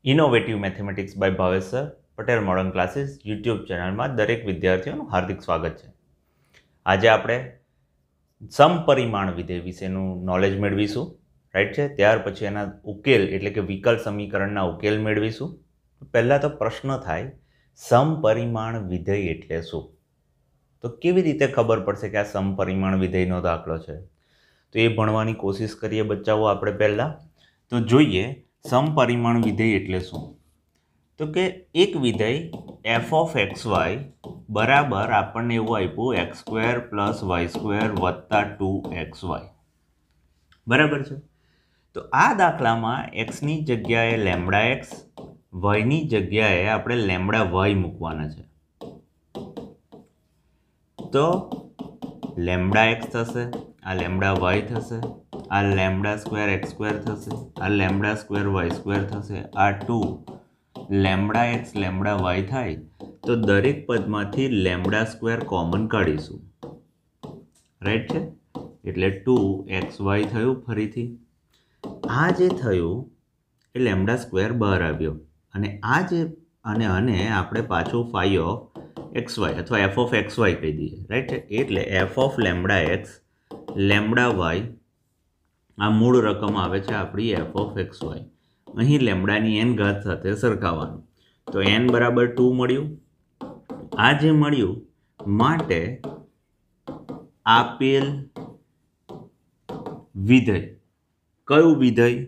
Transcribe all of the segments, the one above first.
Innovative mathematics by Bhavesh sir Patel modern classes YouTube ચેનલમાં દરેક વિદ્યાર્થીઓનું હાર્દિક સ્વાગત છે. આજે આપણે સમપરિમાણ વિધેય વિશેનું નોલેજ મેળવીશું, રાઈટ છે. ત્યાર પછી એના ઉકેલ એટલે કે વિકલ સમીકરણના ઉકેલ મેળવીશું. પહેલાં તો પ્રશ્ન થાય, સમપરિમાણ વિધેય એટલે શું? તો કેવી રીતે ખબર પડશે કે આ સમપરિમાણ વિધેયનો દાખલો છે? તો એ ભણવાની કોશિશ કરીએ બચ્ચાઓ આપણે પહેલાં. તો જોઈએ સમપરિમાણ વિધેય એટલે શું. તો કે એક વિધેય એફ ઓફ એક્સ વાય બરાબર આપણને એવું આપ્યું x square plus y square વત્તા 2xy, બરાબર છે. તો આ દાખલામાં એક્સની જગ્યાએ લેમ્બડા એક્સ, વાયની જગ્યાએ આપણે લેમ્બડા વાય મૂકવાના છે. તો લેમ્બડા એક્સ થશે, આ લેમ્બડા વાય થશે, આ લેમ્બડા સ્ક્વેર એક્સ સ્ક્વેર થશે, આ લેમ્બડા સ્ક્વેર વાય સ્ક્વેર થશે, આ 2 લેમ્બડા એક્સ લેમ્બડા વાય થાય તો દરેક પદમાંથી લેમ્બડા સ્ક્વેર કોમન કાઢીશું, રાઈટ છે. એટલે 2xy થયું. ફરીથી આ જે થયું એ લેમ્બડા સ્ક્વેર બહાર આવ્યો અને આ જે અને આપણે પાછું ફાઈ ઓફ એક્સ વાય અથવા એફ ઓફ એક્સ વાય કહી દઈએ, રાઈટ છે. એટલે f of lambda x lambda y આ મૂળ રકમ આવે છે આપણી એફ ઓફ એક્સ વાય. અહીં લેમ્બડાની એન ઘાત સાથે સરખાવવાનું. તો એન બરાબર 2 મળ્યું. આ જે મળ્યું માટે આપેલ વિધેય કયું વિધેય?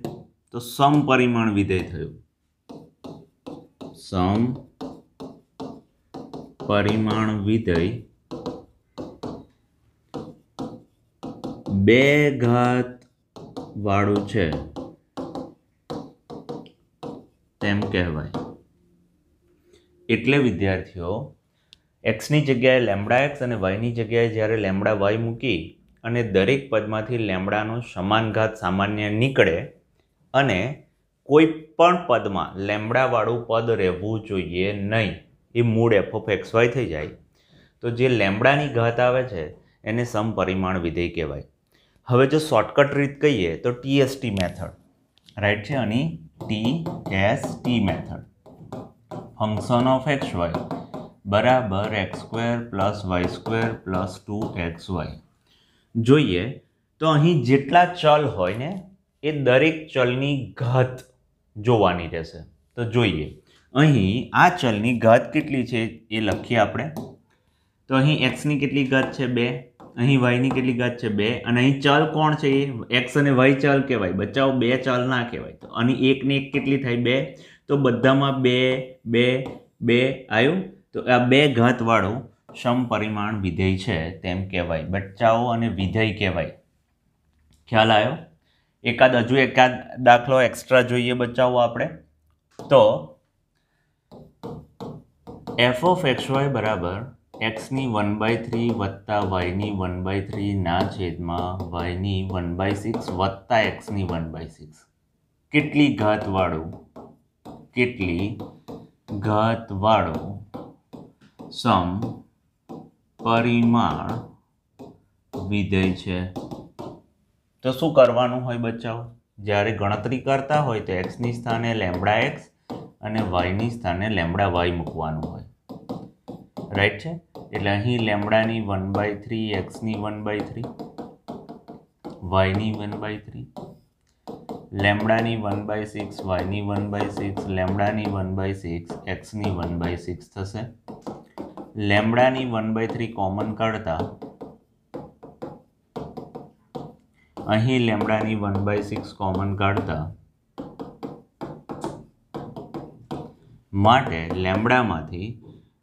તો સમપરિમાણ વિધેય થયું. સમપરિમાણ વિધેય બે ઘાત વાળું છે તેમ કહેવાય. એટલે વિદ્યાર્થીઓ એક્સની જગ્યાએ લેમ્બડા એક્સ અને વાયની જગ્યાએ જ્યારે લેમ્બડા વાય મૂકી અને દરેક પદમાંથી લેમ્બડાનો સમાન ઘાત સામાન્ય નીકળે અને કોઈ પણ પદમાં લેમ્બડાવાળું પદ રહેવું જોઈએ નહીં, એ મૂળ એફ ઓફ એક્સ વાય થઈ જાય. તો જે લેમ્બડાની ઘાત આવે છે એને સમપરિમાણ વિધેય કહેવાય. હવે જો શોર્ટકટ રીત કહીએ તો TST મેથડ, રાઈટ છે. આની TST method, function of x y બરાબર x square plus y square plus 2xy. જોઈએ તો અહીં જેટલા ચલ હોય ને એ દરેક ચલની ઘાત જોવાની રહેશે. તો જોઈએ અહીં આ ચલની ઘાત કેટલી છે એ લખીએ આપણે. તો અહીં એક્સની કેટલી ઘાત છે? 2. અહીં વાયની કેટલી ઘાત છે? 2. અને અહીં ચલ કોણ છે? એ એક્સ અને વાય ચલ કહેવાય બચ્ચાઓ, 2 ચલ ના કહેવાય. તો અહીં 1 ને 1 કેટલી થાય? 2. તો બધામાં 2 2 2 આવ્યું. તો આ બે ઘાત વાળું સમપરિમાણ વિધેય છે તેમ કહેવાય બચ્ચાઓ, અને વિધેય કહેવાય. ખ્યાલ આવ્યો? હજુ એકાદ દાખલો એક્સ્ટ્રા જોઈએ બચ્ચાઓ આપણે. તો એફ ઓફ એક્સ વાય બરાબર એક્સની 1/3 વત્તા વાયની 1/3 ના છેદમાં વાયની 1/6 વત્તા એક્સની 1/6. કેટલી ઘાત વાળું સમપરિમાણ વિધેય છે? તો શું કરવાનું હોય બચ્ચાઓ? જ્યારે ગણતરી કરતા હોય તો એક્સની સ્થાને લેમ્બડા એક્સ અને વાયની સ્થાને લેમ્બડા વાય મૂકવાનું હોય, રાઈટ છે. એટલે અહીં લેમ્બડાની 1/3 એક્સની 1/3 વાયની 1/3, લેમ્બડાની 1/6 વાયની 1/6, લેમ્બડાની 1/6 એક્સની 1/6 થશે. લેમ્બડાની 1/3 કોમન કાઢતા અહીં લેમ્બડાની 1/6 કોમન કાઢતા માટે લેમ્બડામાંથી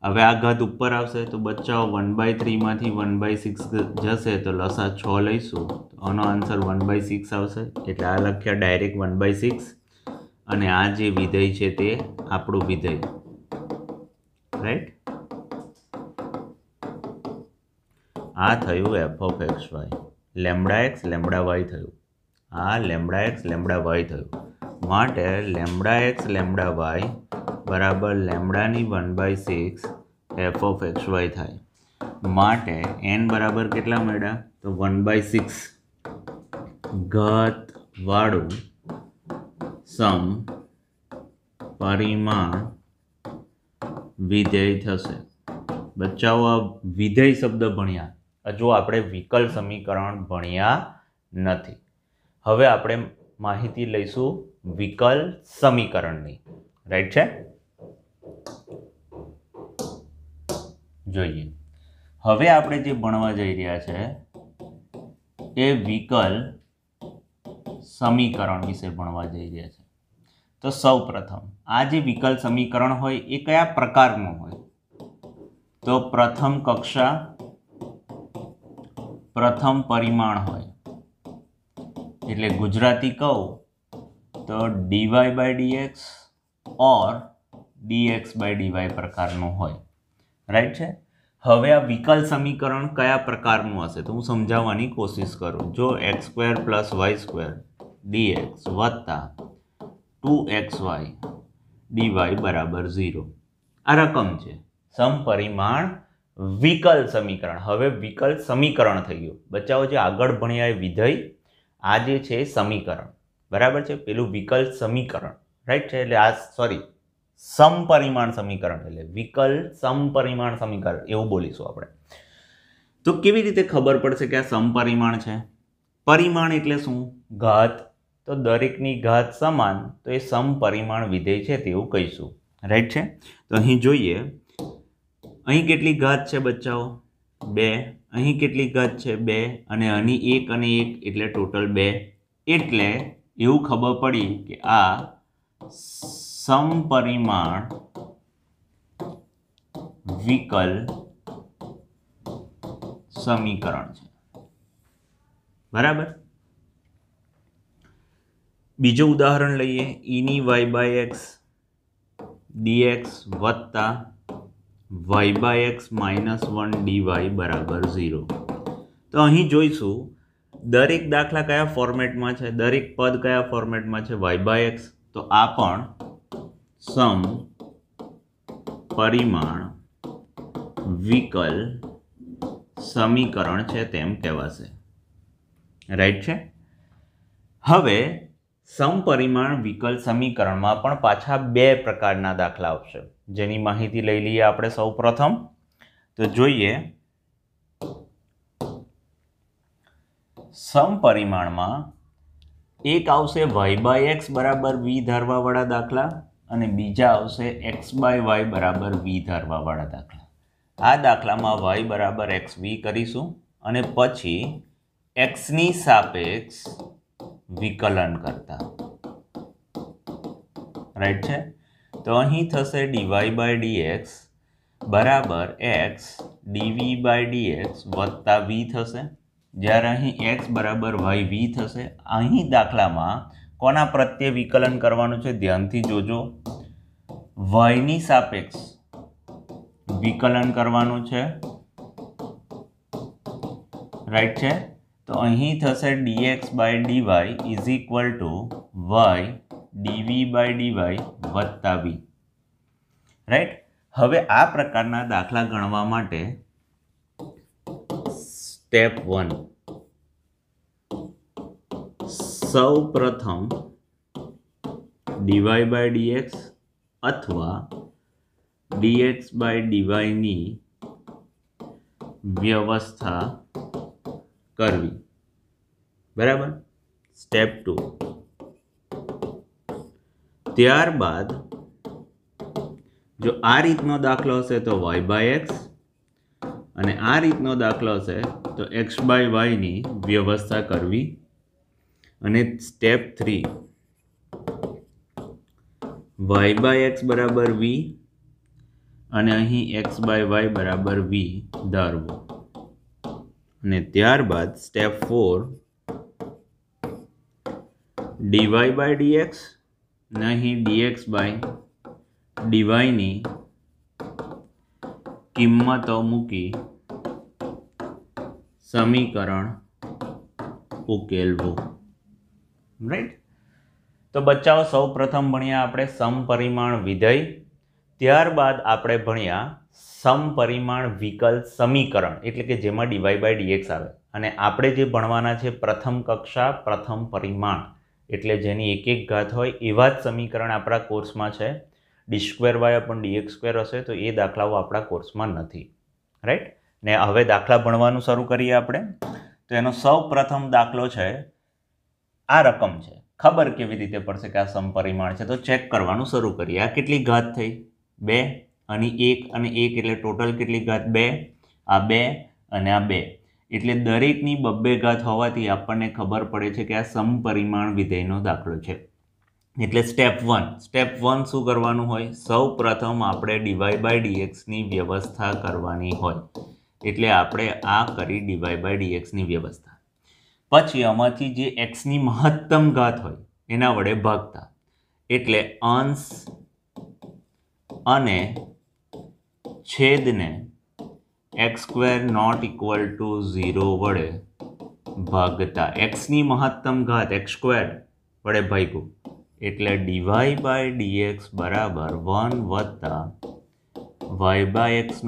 હવે આ ઘાત ઉપર આવશે તો બચ્ચાઓ 1/3 માંથી 1/6 જશે તો લસા 6 લઈશું તો આનો આન્સર 1/6 આવશે. એટલે આ લખ્યા ડાયરેક્ટ 1/6 અને આ જે વિધેય છે તે આપણું વિધેય, રાઈટ. આ થયું f of x y, lambda x lambda y થયું. આ લેમ્બડા એક્સ લેમ્બડા વાય થયું માટે લેમ્બડા એક્સ લેમ્બડા વાય બરાબર લેમ્બડાની 1/6 એફ ઓફ એક્સ વાય થાય. માટે એન બરાબર કેટલા મળ્યા? તો 1/6 ઘાત વાળું પરિમાણ વિધેય થશે। બચ્ચાઓ આ વિધેય શબ્દ ભણ્યા, હજુ આપણે વિકલ સમીકરણ ભણ્યા નથી। હવે આપણે માહિતી લઈશું વિકલ સમીકરણની, રાઈટ છે? જોઈએ, હવે આપણે જે ભણવા જઈ રહ્યા છે એ વિકલ સમીકરણ વિશે ભણવા જઈ રહ્યા છે। તો સૌ પ્રથમ આ જે વિકલ સમીકરણ હોય એ કયા પ્રકારનું હોય? તો પ્રથમ કક્ષા પ્રથમ પરિમાણ હોય, એટલે ગુજરાતી કહું તો dy/dx ઓર dx/dy પ્રકારનું હોય, રાઈટ છે? હવે આ વિકલ સમીકરણ કયા પ્રકારનું હશે તો હું સમજાવવાની કોશિશ કરું। જો x² + y² dx વત્તા 2xy dy બરાબર 0 આ રકમ છે, સમપરિમાણ વિકલ સમીકરણ। હવે વિકલ સમીકરણ થઈ ગયું। બચ્ચાઓ જે આગળ ભણ્યા એ વિધેય, આ જે છે સમીકરણ, બરાબર છે? પેલું વિકલ સમીકરણ, રાઈટ છે? એટલે આ સમપરિમાણ સમીકરણ, એટલે વિકલ સમપરિમાણ સમીકરણ એવું બોલીશું આપણે। તો કેવી રીતે ખબર પડશે કે આ સમપરિમાણ છે? પરિમાણ એટલે શું? ઘાત। તો દરેકની ઘાત સમાન, તો એ સમપરિમાણ વિધેય છે તેવું કહીશું, રાઈટ છે? તો અહીં જોઈએ, અહીં કેટલી ઘાત છે બચ્ચાઓ? 2। અહીં કેટલી ઘાત છે? 2। અને અહીં 1 અને 1 એટલે ટોટલ 2। એટલે એવું ખબર પડી કે આ સમપરિમાણ વિકલ સમીકરણ છે, બરાબર? બીજું ઉદાહરણ લઈએ, e/x dx વત્તા y/x - 1 dy બરાબર 0। તો અહીં જોઈશું દરેક દાખલા કયા ફોર્મેટમાં છે, દરેક પદ કયા ફોર્મેટમાં છે? y/x। તો આ પણ સમપરિમાણ વિકલ સમીકરણ છે તેમ કહેવાશે, રાઈટ છે? હવે સમપરિમાણ વિકલ સમીકરણમાં પણ પાછા 2 પ્રકારના દાખલા આવશે, જેની માહિતી લઈ લઈએ આપણે સૌ પ્રથમ। તો જોઈએ, સમપરિમાણમાં એક આવશે y/x બરાબર v ધારવાવાળા દાખલા અને બીજા આવશે x/y બરાબર v ધારવાવાળા દાખલા। આ દાખલામાં y બરાબર xv કરીશું અને પછી x ની સાપેક્ષ વિકલન કરતા, રાઈટ છે? તો અહીં થશે dy/dx બરાબર x dv/dx વત્તા v થશે, જ્યારે અહીં x બરાબર yv થશે। અહીં દાખલામાં કોના પ્રત્યે વિકલન કરવાનું છે? ધ્યાનથી જોજો, y ની સાપેક્ષ વિકલન કરવાનું છે, રાઈટ છે? તો અહીં થશે dx/dy is equal to y dv/dy વત્તા v, રાઈટ? હવે આ પ્રકારના દાખલા ગણવા માટે સ્ટેપ 1, સૌ પ્રથમ dy/dx અથવા dx/dy ની વ્યવસ્થા કરવી, બરાબર? સ્ટેપ 2, ત્યારબાદ જો આ રીતનો દાખલો હશે તો y/x અને આ રીતનો દાખલો હશે તો x/y ની વ્યવસ્થા કરવી। અને સ્ટેપ 3, y/x બરાબર v અને અહીં x/y બરાબર v ધારવું। અને ત્યારબાદ સ્ટેપ 4, dy/dx અને અહીં dx/dy ની કિંમતો મૂકી સમીકરણ ઉકેલવું, રાઈટ? તો બચ્ચાઓ સૌ પ્રથમ ભણ્યા આપણે સમપરિમાણ વિધેય, ત્યારબાદ આપણે ભણ્યા સમપરિમાણ વિકલ સમીકરણ, એટલે કે જેમાં dy/dx આવે। અને આપણે જે ભણવાના છે પ્રથમ કક્ષા પ્રથમ પરિમાણ, એટલે જેની એક ઘાત હોય એવા જ સમીકરણ આપણા કોર્સમાં છે। d²y/dx² હશે તો એ દાખલાઓ આપણા કોર્સમાં નથી, રાઈટ. ને હવે દાખલા ભણવાનું શરૂ કરીએ આપણે. તો એનો સૌ પ્રથમ દાખલો છે, આ રકમ છે. ખબર કેવી રીતે પડશે કે આ સમપરિમાણ છે? તો ચેક કરવાનું શરૂ કરીએ. આ કેટલી ઘાત થઈ? 2 અને 1 અને 1 એટલે ટોટલ કેટલી ઘાત? 2. આ 2 અને આ 2 એટલે દરેકની 2 ઘાત હોવાથી આપણને ખબર પડે છે કે આ સમપરિમાણ વિધેયનો દાખલો છે. એટલે સ્ટેપ 1 શું કરવાનું હોય? સૌ પ્રથમ આપણે dy/dxની વ્યવસ્થા કરવાની હોય. એટલે આપણે આ કરી dy/dxની વ્યવસ્થા. પછી આમાંથી જે xની મહત્તમ ઘાત હોય એના વડે ભાગતા. એટલે અંશ અને છેદને x² ≠ 0 વડે ભાગતા. xની મહત્તમ ઘાત x² વડે ભાગ્યું એટલે dy/dx બરાબર 1 વત્તા y/x²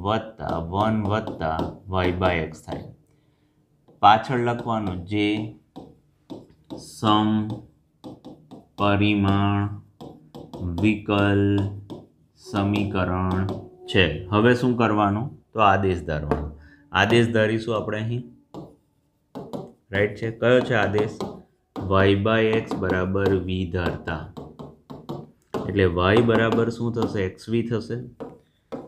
વત્તા 1 વત્તા y/x થાય. પાછળ લખવાનું જે સમપરિમાણ વિકલ સમીકરણ છે. હવે શું કરવાનું? તો આદેશ ધારવાનો. આદેશ ધારીશું આપણે અહીં, રાઈટ છે. કયો છે આદેશ? y/x બરાબર v ધારતા. એટલે y બરાબર શું થશે? xv થશે.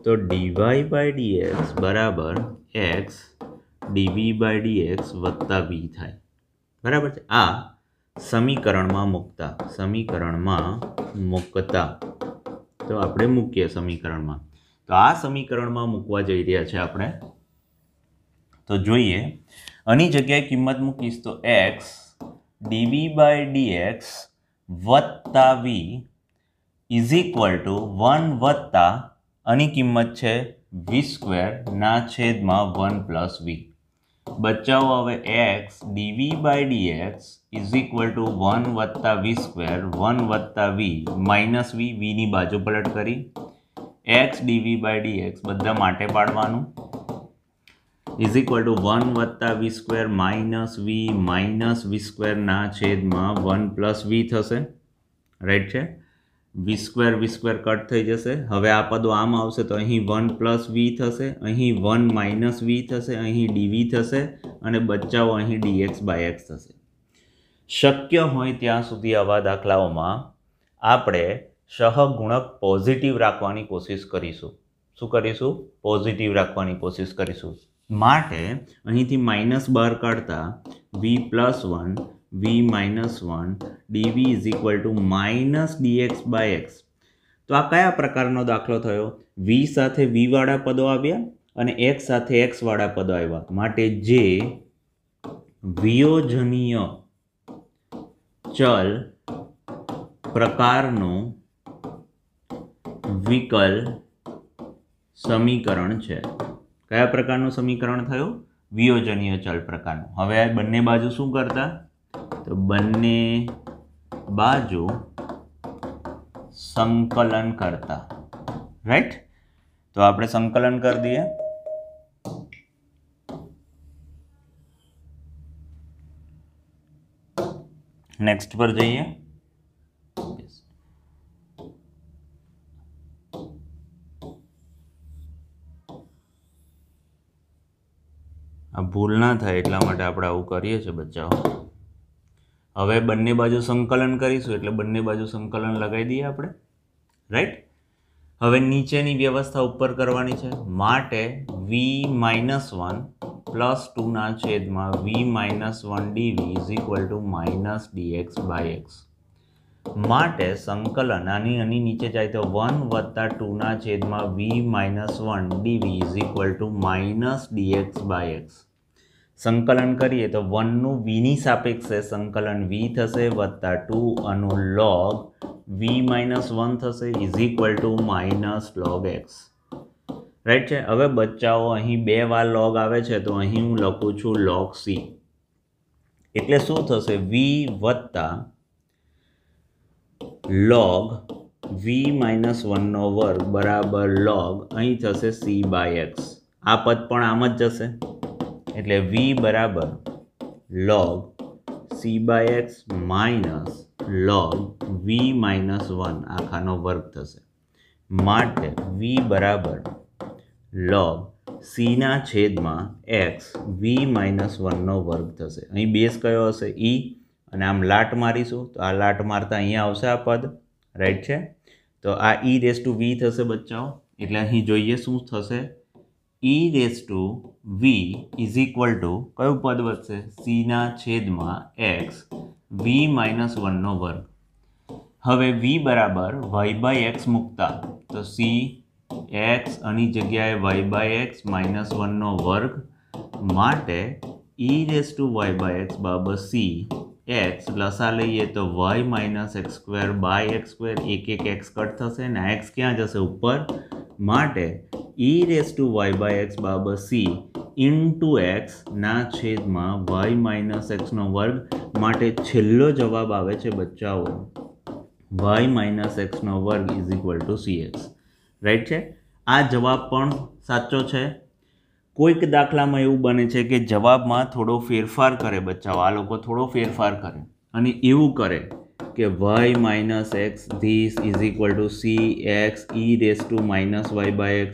તો dy/dx બરાબર x dv/dx વત્તા v થાય. બરાબર છે. આ સમીકરણમાં મૂકતા તો આપણે મૂકીએ સમીકરણમાં. તો આ સમીકરણમાં મૂકવા જઈ રહ્યા છે આપણે. તો જોઈએ, આની જગ્યાએ કિંમત મૂકીશ તો x dv/dx વત્તા v ઇઝ ઇક્વલ ટુ 1 વત્તા આની કિંમત છે v²/1 + v. બચાવો હવે x dv/dx is equal to 1 વત્તા v², 1 વત્તા v માઇનસ v, vની બાજુ પલટ કરી x dv/dx બધા માટે પાડવાનું ઇઝ ઇક્વલ ટુ 1 વત્તા v² માઇનસ v²/1 + v થશે, રાઈટ છે. v² કટ થઈ જશે. હવે આ પદો આમ આવશે તો અહીં 1 + v થશે, અહીં 1 માઇનસ v થશે, અહીં dv થશે અને બચાવો અહીં dx/x થશે. શક્ય હોય ત્યાં સુધી આવા દાખલાઓમાં આપણે સહગુણક પોઝિટિવ રાખવાની કોશિશ કરીશું. શું કરીશું? પોઝિટિવ રાખવાની કોશિશ કરીશું. માટે અહીંથી માઇનસ બહાર કાઢતા v+1 v-1 dv is equal to minus dx/x. તો આ કયા પ્રકારનો દાખલો થયો? v સાથે v વાળા પદો આવ્યા અને x સાથે x વાળા પદો આવ્યા. માટે જે વિયોજનીય ચલ પ્રકારનું વિકલ સમીકરણ છે. કયા પ્રકારનું સમીકરણ થયું? વિયોજનીય ચલ પ્રકારનું. હવે આ બંને બાજુ શું કરતા? તો બંને બાજુ સંકલન કરતા, રાઈટ. તો આપણે સંકલન કરી દઈએ. નેક્સ્ટ પર જઈએ. આ ભૂલ ના થાય એટલા માટે આપણે આવું કરીએ છીએ બચ્ચાઓ. હવે બંને બાજુ સંકલન કરીશું એટલે બંને બાજુ સંકલન લગાવી દઈએ આપણે, રાઈટ. હવે નીચેની વ્યવસ્થા ઉપર કરવાની છે. માટે v-1 + 2 v-1 dv is equal to minus dx/x. માટે સંકલન આની નીચે જાય તો 1 વત્તા 2 v-1 dv is equal to minus dx/x. સંકલન કરીએ તો 1નું vની સાપેક્ષે સંકલન v થશે વત્તા 2 આનું log v-1 થશે is equal to minus log x, right છે. હવે બચ્ચાઓ અહીં 2 વાર log આવે છે તો અહીં હું લખું છું log c. એટલે શું થશે? v વત્તા log v-1² બરાબર log અહીં થશે c/x. આ પદ પણ આમ જ જશે એટલે v બરાબર log c/x minus log v minus 1 આખાનો વર્ગ થશે. માટે v બરાબર log c ના છેદમાં x v માઇનસ 1નો વર્ગ થશે. અહીં બેઝ કયો હશે? e, અને આમ લાટ મારીશું તો આ લાટ મારતા અહીંયા આવશે આ પદ, રાઈટ છે. તો આ e રેઝ ટુ v થશે બચ્ચાઓ. એટલે અહીં જોઈએ શું થશે? e raise to v is equal to કયું પદ વધશે? c ના છેદમાં x v માઇનસ 1નો વર્ગ. હવે v બરાબર y/x મૂકતા તો c x આની જગ્યાએ y/x માઇનસ 1નો વર્ગ. માટે e રેઝ ટુ y/x બરાબર c x લસા લઈએ તો y minus x square by x square, એક x કટ થશે ને x ક્યાં જશે? ઉપર. માટે e રેઝ ટુ y/x બરાબર c ઇન્ટુ x ના છેદમાં y માઇનસ xનો વર્ગ. માટે છેલ્લો જવાબ આવે છે બચ્ચાઓ y માઇનસ xનો વર્ગ is equal to cx, right છે. આ જવાબ પણ સાચો છે. કોઈક દાખલામાં એવું બને છે કે જવાબમાં થોડો ફેરફાર કરે બચ્ચાઓ, આ લોકો થોડો ફેરફાર કરે અને એવું કરે કે y minus x this is equal to c x e raise to minus y/x.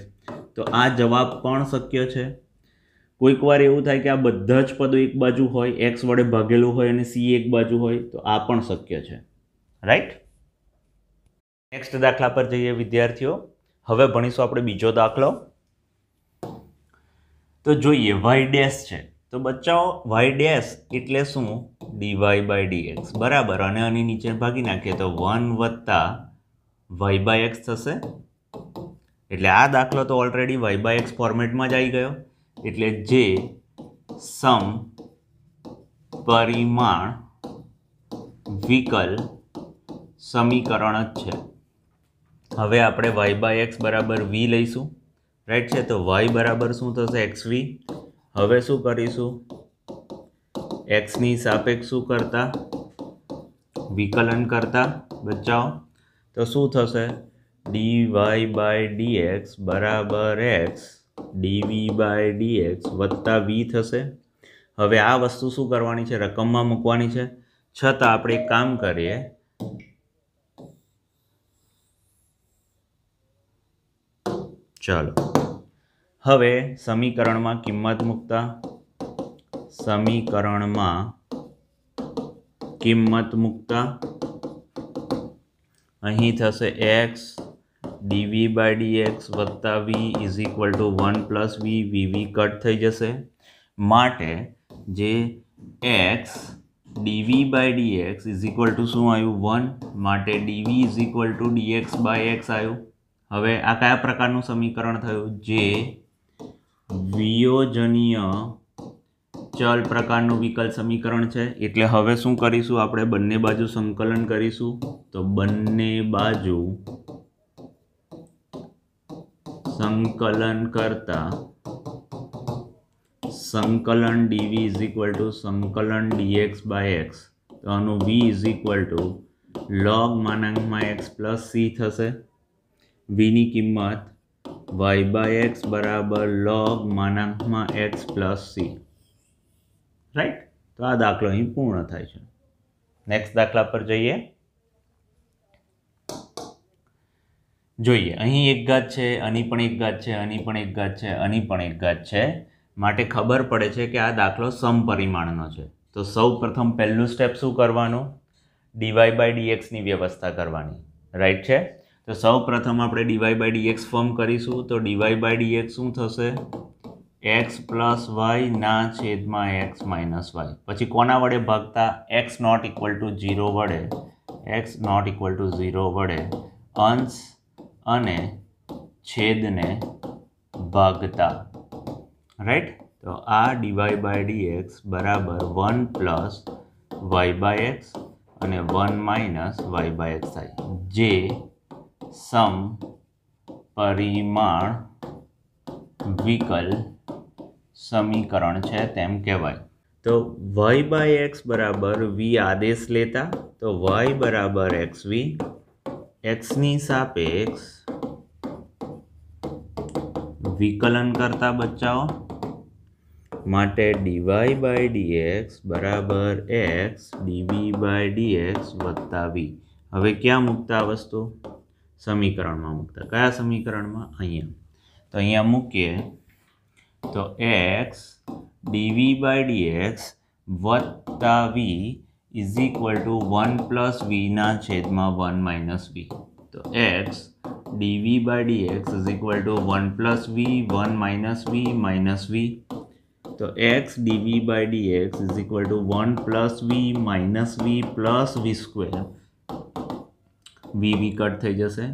તો આ જવાબ પણ શક્ય છે. કોઈક વાર એવું થાય કે આ બધા જ પદો એક બાજુ હોય, x વડે ભાગેલું હોય અને c એક બાજુ હોય, તો આ પણ શક્ય છે, રાઈટ. નેક્સ્ટ દાખલા પર જઈએ વિદ્યાર્થીઓ. હવે ભણીશું આપણે બીજો દાખલો. તો જોઈએ y ડેશ છે. તો બચ્ચાઓ y ડેશ એટલે શું? dy/dx બરાબર. અને આની નીચે ભાગી નાખીએ તો 1 વત્તા y/x થશે. એટલે આ દાખલો તો ઓલરેડી y/x ફોર્મેટમાં જ આવી ગયો. એટલે જે સમ પરિમાણ વિકલ સમીકરણ જ છે. હવે આપણે y/x બરાબર v લઈશું, રાઈટ છે. તો y બરાબર શું થશે? xv. હવે શું કરીશું? x ની સાપેક્ષ શું કરતા? વિકલન કરતા બચ્ચાઓ. તો શું થશે? dy/dx બરાબર x dv/dx વત્તા v થશે. હવે આ વસ્તુ શું કરવાની છે? રકમમાં મૂકવાની છે. છતાં આપણે એક કામ કરીએ, ચાલો હવે સમીકરણમાં કિંમત મૂકતા અહીં થશે x dv/dx વત્તા v is equal to 1 plus v, vv cut થઈ જશે. માટે જે x dv/dx is equal to શું આવ્યું? 1. માટે dv is equal to dx/x આવ્યું. હવે આ કયા પ્રકારનું સમીકરણ થયું? જે વિયોજનીય ચલ પ્રકારનું વિકલ સમીકરણ છે. એટલે હવે શું કરીશું? આપણે બંને બાજુ સંકલન કરીશું. તો બંને બાજુ સંકલન કરતા સંકલન dv ઇઝ ઇક્વલ ટુ સંકલન dx/x. તો આનું v is equal to log x plus c થશે. v ની કિંમત y/x બરાબર log x plus c, right. તો આ દાખલો અહીં પૂર્ણ થાય છે. નેક્સ્ટ દાખલા પર જઈએ. અહીં એક ઘાત છે, આની પણ એક ઘાત છે, આની પણ એક ઘાત છે, આની પણ એક ઘાત છે. માટે ખબર પડે છે કે આ દાખલો સમપરિમાણનો છે. તો સૌ પ્રથમ પહેલું સ્ટેપ શું કરવાનું? dy/dx ની વ્યવસ્થા કરવાની, રાઈટ છે. તો સૌ પ્રથમ આપણે dy/dx ફોર્મ કરીશું. તો dy/dx શું થશે? x પ્લસ વાય ના છેદમાં x માઇનસ વાય. પછી કોના વડે ભાગતા? x નોટ ઇક્વલ ટુ 0 વડે અંશ અને છેદને ભાગતા, રાઈટ. તો આ dy/dx બરાબર 1 પ્લસ y/x અને 1 માઇનસ y/x થાય. જે સમ પરિમાણ વિકલ સમીકરણ છે તેમ કહેવાય. તો y/x બરાબર v આદેશ લેતા તો y બરાબર xv, x ની સાપેક્ષ વિકલન કરતા બચ્ચાઓ માટે ડીવાય બાય ડીએક્સ બરાબર એક્સ ડીવી બાય ડીએક્સ વત્તા વી. હવે ક્યાં મૂકતા આ વસ્તુ? સમીકરણમાં મૂકતા. કયા સમીકરણમાં? અહીંયા. તો અહીંયા મૂકીએ તો એક્સ ડીવી બાય ડીએક્સ વત્તા v is equal to 1 plus વીના છેદમાં 1 માઇનસ વી. તો x dv by dx is equal to 1 plus v 1 minus v minus v. તો x dv by dx is equal to 1 plus v minus v plus v square. V cut થઈ જશે.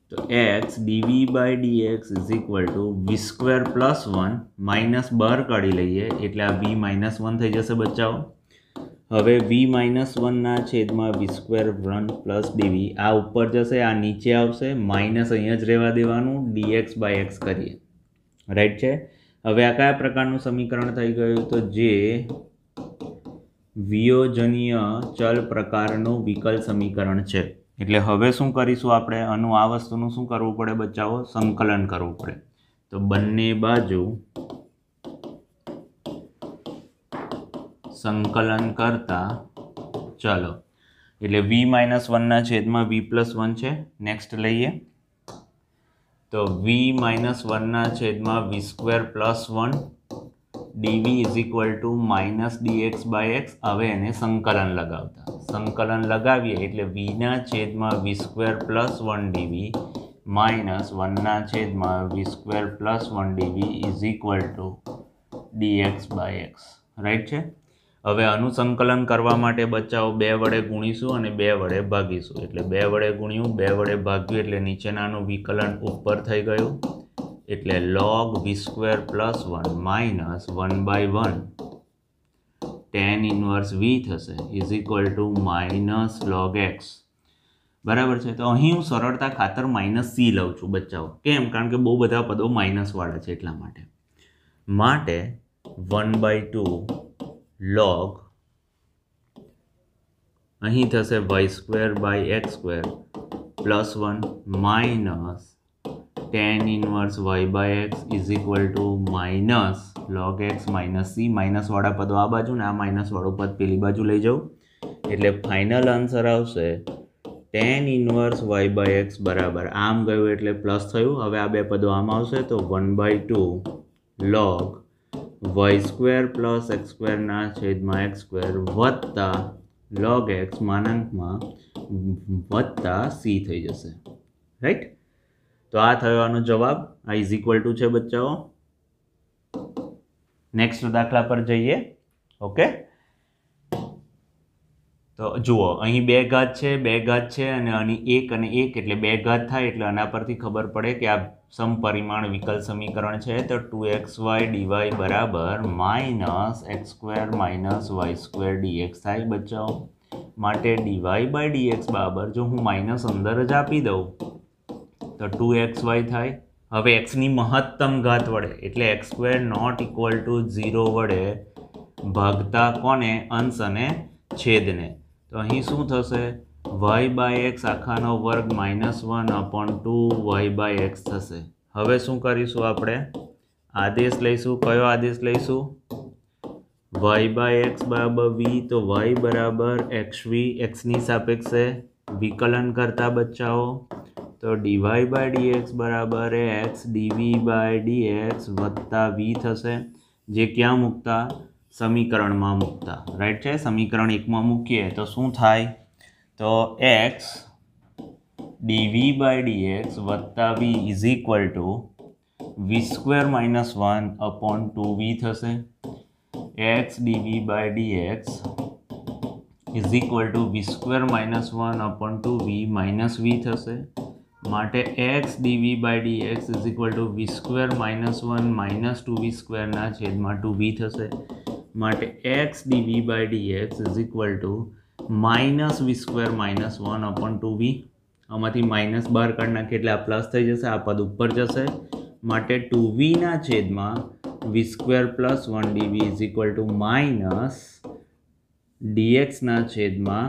તો x dv by dx is equal to v square plus 1 minus બહાર કાઢી લઈએ એટલે આ વી minus 1 થઈ જશે બચ્ચાઓ. હવે વી માઇનસ 1ના છેદમાં વી સ્ક્વેર 1 પ્લસ ડીવી આ ઉપર જશે, આ નીચે આવશે, માઇનસ અહીંયા જ રહેવા દેવાનું, ડીએક્સ બાય એક્સ કરીએ. રાઈટ છે. હવે આ કયા પ્રકારનું સમીકરણ થઈ ગયું? તો જે વિયોજનીય ચલ પ્રકારનું વિકલ સમીકરણ છે. એટલે હવે શું કરીશું આપણે? આનું આ વસ્તુનું શું કરવું પડે બચ્ચાઓ? સંકલન કરવું પડે. તો બંને બાજુ સંકલન કરતા ચાલો, એટલે વી માઇનસ 1ના છેદમાં વી પ્લસ 1 છે. નેક્સ્ટ લઈએ તો વી માઇનસ 1ના છેદમાં v square plus 1 dv is equal to minus dx by x. હવે એને સંકલન લગાવતા, સંકલન લગાવીએ એટલે વીના છેદમાં v square plus 1 dv minus 1ના છેદમાં v square plus 1 dv is equal to dx by x. Right છે. હવે આનું સંકલન કરવા માટે બચ્ચાઓ 2 વડે ગુણીશું અને 2 વડે ભાગીશું. એટલે 2 વડે ગુણ્યું, 2 વડે ભાગ્યું એટલે નીચેનાનું વિકલન ઉપર થઈ ગયું. એટલે log v square plus 1 minus 1/1 tan inverse v થશે is equal to minus log x. બરાબર છે. તો અહીં હું સરળતા ખાતર માઇનસ સી લઉં છું બચ્ચાઓ. કેમ? કારણ કે બહુ બધા પદો માઇનસવાળા છે એટલા માટે 1/2 log અહીં થશે y square by x square plus 1 minus tan inverse y by x is equal to minus log x minus c. માઇનસવાળા પદો આ બાજુ ને આ માઇનસવાળું પદ પેલી બાજુ લઈ જાઉં એટલે ફાઇનલ આન્સર આવશે tan inverse y by x બરાબર આમ ગયું એટલે પ્લસ થયું. હવે આ બે પદો આમ આવશે તો 1/2 log y square plus x સ્ક્વેરના છેદમાં એક્સ સ્ક્વેર વત્તા log એક્સ માનાંકમાં વત્તા સી થઈ જશે. રાઈટ. તો આ થયો આનો જવાબ. આ ઇઝ ઇક્વલ ટુ છે બચ્ચાઓ. નેક્સ્ટ દાખલા પર જઈએ. ઓકે. તો જુઓ અહીં 2 ઘાત છે, 2 ઘાત છે અને આની 1 અને 1 એટલે 2 ઘાત થાય. એટલે આના પરથી ખબર પડે કે આ સમપરિમાણ વિકલ સમીકરણ છે. તો 2xy dy બરાબર minus x square minus y square dx થાય બચ્ચાઓ. માટે dy બાય ડીએક્સ બરાબર જો હું માઇનસ અંદર જ આપી દઉં તો 2xy થાય. હવે એક્સની મહત્તમ ઘાત વડે એટલે x square not equal to 0 વડે ભાગતા કોને? અંશ અને છેદને. તો અહીં શું થશે? વાય બાય એક્સ આખાનો વર્ગ -1/2 વાય બાય એક્સ થશે. હવે શું કરીશું આપણે? આદેશ લઈશું. કયો આદેશ લઈશું? વાય બાય એક્સ બરાબર વી. તો વાય બરાબર એક્સ વી, એક્સની સાપેક્ષે વિકલન કરતા બચ્ચાઓ તો dy બાય ડીએક્સ બરાબર એક્સ ડીવી બાય ડીએક્સ વત્તા વી થશે. જે ક્યાં મૂકતા? સમીકરણમાં મૂકતા. રાઈટ છે. સમીકરણ 1માં મૂકીએ તો શું થાય? તો એક્સ ડીવી બાય ડીએક્સ વત્તા v is equal to v square minus 1/2 v થશે. X dv by dx is equal to v square minus 1/2 v minus v થશે. માટે x dv by dx is equal to v square minus 1 minus 2v સ્ક્વેરના છેદમાં 2v થશે. માટે x dv by dx is equal to minus v square minus 1/2v. આમાંથી minus બહાર કાઢી નાખીએ એટલે આ પ્લસ થઈ જશે, આ પદ ઉપર જશે. માટે 2vના છેદમાં v square plus 1dv is equal to minus ડીએક્સના છેદમાં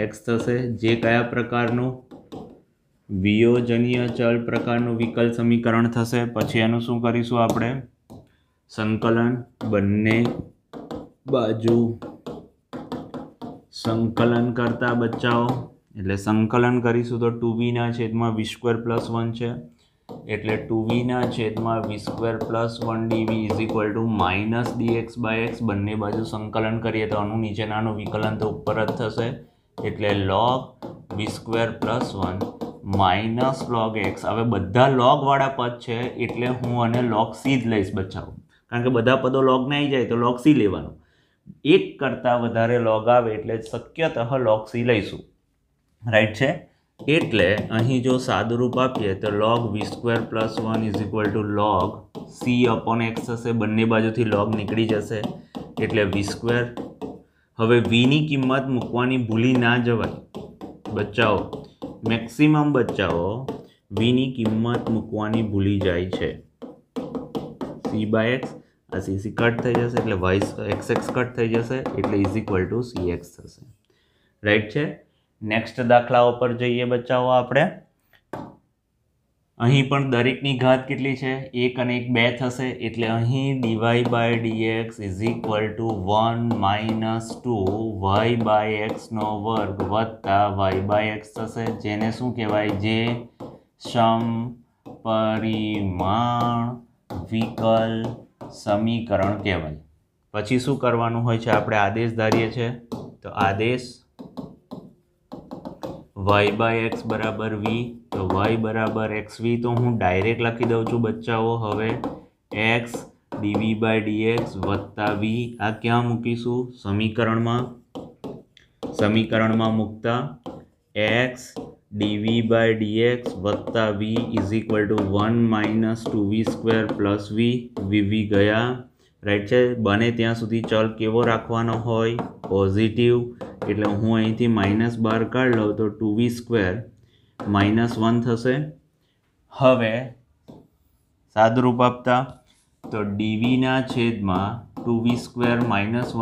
એક્સ થશે. જે કયા પ્રકારનું? વિયોજનીય ચલ પ્રકારનું વિકલ સમીકરણ થશે. પછી એનું શું કરીશું આપણે? સંકલન બંને બાજુ સંકલન કરતા બચ્ચાઓ, એટલે સંકલન કરીશું તો 2v છેદમાં v²+1 છે, એટલે 2v છેદમાં v²+1 dv = -dx/x. બંને બાજુ સંકલન કરીએ તો આનું નીચેનાનું વિકલન તો ઉપર જ થશે, એટલે log v²+1 log x. હવે બધા log વાળા પદ છે એટલે હું આને log c જ લઈશ બચ્ચાઓ, કારણ કે બધા પદો log ને આવી જાય તો log c લેવાનું. એક કરતાં વધારે log આવે એટલે શક્યતઃ log c લઈશું, રાઈટ છે. એટલે અહીં જો સાદુરૂપ આપીએ તો log v²+1 = log c/x થશે. બંને બાજુથી log નીકળી જશે એટલે v². હવે vની કિંમત મૂકવાની ભૂલી ના જવાય બચ્ચાઓ. મેક્સિમમ બચ્ચાઓ vની કિંમત મૂકવાની ભૂલી જાય છે. c/x, આ c કટ થઈ જશે એટલે xx કટ થઈ જશે એટલે = cx થશે, રાઈટ છે. નેક્સ્ટ દાખલાઓ પર જઈએ બચ્ચાઓ આપણે. અહીં પણ દરેકની ઘાત કેટલી છે? 1 અને 1 2 થશે એટલે અહીં dy/dx = 1 - 2y/x² વત્તા y/x થશે, જેને શું કહેવાય? જે સમપરિમાણ વિકલ સમીકરણ કહેવાય. પછી શું કરવાનું હોય છે? આપણે આદેશ ધારીએ છીએ તો આદેશ y/x = v, તો y = xv તો હું ડાયરેક્ટ લખી દઉં છું બચ્ચાઓ. હવે x dv/dx વત્તા v આ ક્યાં મૂકીશું? સમીકરણમાં મૂકતા x dv/dx વત્તા v = 1 - 2v² + v ગયા, રાઈટ છે. બને ત્યાં સુધી ચલ કેવો રાખવાનો હોય? પોઝિટિવ. એટલે હું અહીંથી માઇનસ બહાર કાઢી લઉં તો 2v² -1 થશે. હવે સાદુરૂપ આપતા તો dv છેદમાં 2v² -1 =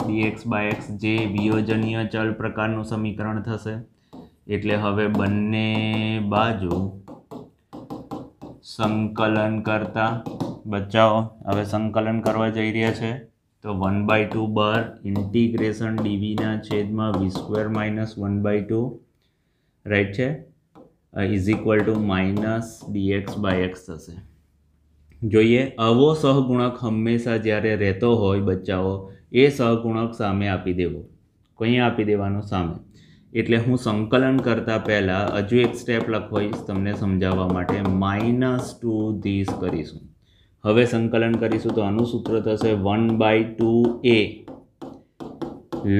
-dx/x, જે વિયોજનીય ચલ પ્રકારનું સમીકરણ થશે. એટલે હવે બંને બાજુ સંકલન કરતા બચ્ચાઓ હવે સંકલન કરવા જઈ રહ્યા છે તો 1/2 બાર ઇન્ટિગ્રેશન dv છેદમાં v² -1/2, રાઈટ છે, = -dx/x થશે. જોઈએ આવો સહગુણક હંમેશા જ્યારે રહેતો હોય બચ્ચાઓ એ સહગુણક સામે આપી દેવો. કઈ આપી દેવાનો? સામે. એટલે હું સંકલન કરતા પહેલા હજુ એક સ્ટેપ લખવાઈશ તમને સમજાવવા માટે. -2 ધીસ કરીશું. હવે સંકલન કરીશું તો આનું સૂત્ર થશે 1/2a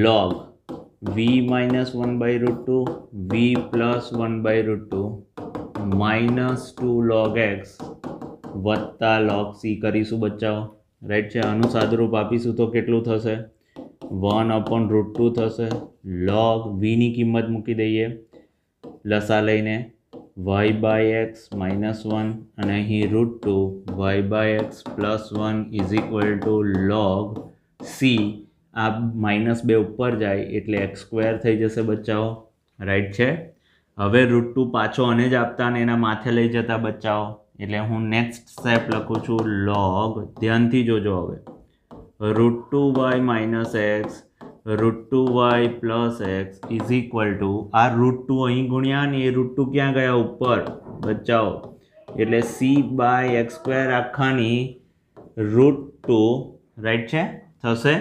log v - 1/√2 v + 1/√2 -2 log x વત્તા log c કરીશું બચ્ચાઓ, રાઈટ છે. આનું સાદુરૂપ આપીશું તો કેટલું થશે? 1/√2 થશે. log v ની કિંમત મૂકી દઈએ લસા લઈને y/x -1 અને અહીં √2 y/x + 1 = log c. આ -2 ઉપર જાય એટલે x² થઈ જશે બચ્ચાઓ, રાઈટ છે. હવે √2 પાછો અને જ આપતા અને એના માથે લઈ જતા બચ્ચાઓ, એટલે હું નેક્સ્ટ સ્ટેપ લખું છું log, ધ્યાનથી જોજો. હવે √2y - x √2y + x = આ √2 અહીં ગુણ્યા ને એ √2 ક્યાં ગયા? ઉપર બચ્ચાઓ. એટલે c/x² આખાની √2, રાઈટ છે, થશે.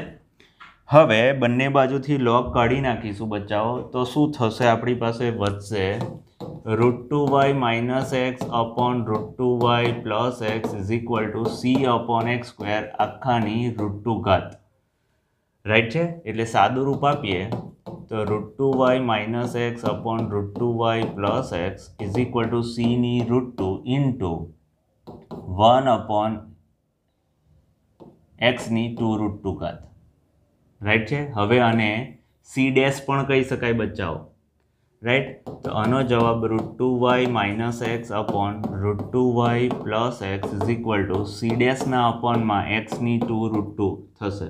હવે બંને બાજુથી log કાઢી નાખીશું બચ્ચાઓ તો શું થશે? આપણી પાસે વધશે √2y - x √2y + x c/x² આખાની √2 ઘાત, રાઈટ છે. એટલે સાદુરૂપ આપીએ તો √2y - x √2y + x = c ની √2 * 1/x ની 2√2 ઘાત, રાઈટ છે. હવે આને c' પણ કહી શકાય બચ્ચાઓ, રાઈટ. તો આનો જવાબ √2y - x √2y + x c' ના અપોનમાં x ની 2√2 થશે.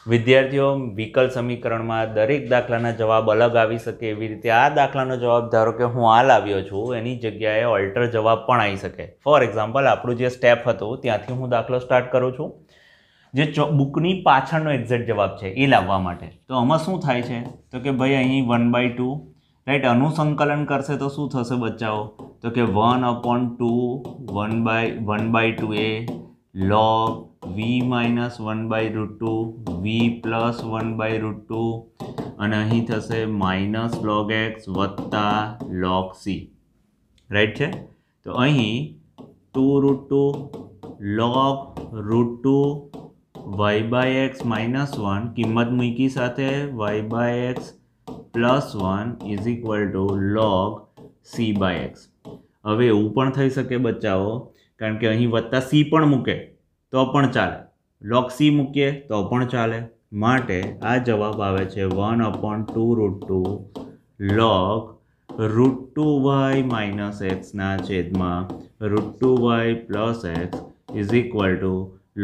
વિદ્યાર્થીઓ વિકલ સમીકરણમાં દરેક દાખલાના જવાબ અલગ આવી શકે એવી રીતે આ દાખલાનો જવાબ ધારો કે હું આ લાવ્યો છું એની જગ્યાએ ઓલ્ટર જવાબ પણ આવી શકે. ફોર એક્ઝામ્પલ આપણું જે સ્ટેપ હતું ત્યાંથી હું દાખલો સ્ટાર્ટ કરું છું. જે બુકની પાછળનો એક્ઝેક્ટ જવાબ છે એ લાવવા માટે. તો આમાં શું થાય છે તો કે ભાઈ અહીં 1/2 રાઈટ અનુસંકલન કરશે તો શું થશે બચ્ચાઓ તો કે 1/2 1/2 એ log v minus 1/√2 v plus 1/√2 અને અહીં થશે minus log x વત્તા log c રાઈટ છે. તો અહીં 2√2 log √2 y by x minus 1 કિંમત મૂકી સાથે y by x plus 1 is equal to log c by x. હવે એવું પણ થઈ શકે બચ્ચાઓ કારણ કે અહીં વત્તા c પણ મૂકે તો પણ ચાલે, log c મૂકીએ તો પણ ચાલે. માટે આ જવાબ આવે છે 1/2√2 log √2y minus x ના છેદમાં √2y plus x is equal to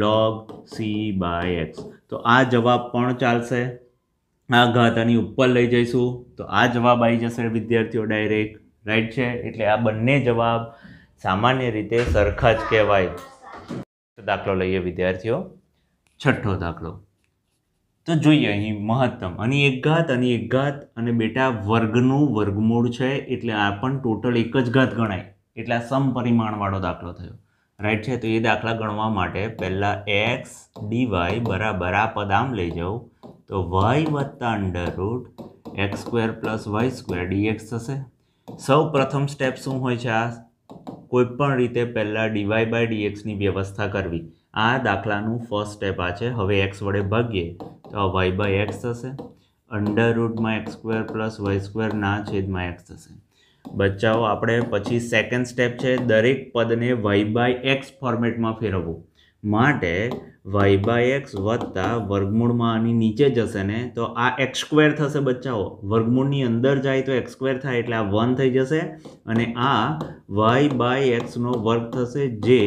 log c by x. તો આ જવાબ પણ ચાલશે. આ ઘાત આની ઉપર લઈ જઈશું તો આ જવાબ આવી જશે વિદ્યાર્થીઓ ડાયરેક્ટ રાઈટ છે. એટલે આ બંને જવાબ સામાન્ય રીતે સરખા જ કહેવાય. દાખલો લઈએ વિદ્યાર્થીઓ. છઠ્ઠો દાખલો તો જોઈએ અહીં મહત્તમ અને એક ઘાત અને બેટા વર્ગનું વર્ગમૂળ છે એટલે આ પણ ટોટલ એક જ ઘાત ગણાય એટલે આ સમપરિમાણવાળો દાખલો થયો રાઈટ છે. તો એ દાખલા ગણવા માટે પહેલાં x dy બરાબર આ પદ આમ લઈ જાઉં તો y વત્તા √x² + y² dx થશે. સૌ પ્રથમ સ્ટેપ શું હોય છે આ કોઈપણ રીતે પહેલાં dy/dx ની વ્યવસ્થા કરવી. આ દાખલાનું ફર્સ્ટ સ્ટેપ આ છે. હવે x વડે ભાગીએ તો આ y/x થશે √x² + y² ના છેદમાં x થશે. બચ્ચાઓ આપણે પછી સેકન્ડ સ્ટેપ છે દરેક પદને y/x ફોર્મેટમાં ફેરવવું માટે y/x વત્તા વર્ગમૂળમાં આની નીચે જશે ને તો આ x² થશે બચ્ચાઓ. વર્ગમૂળની અંદર જાય તો x² થાય એટલે આ 1 થઈ જશે અને આ y/x નો વર્ગ થશે જે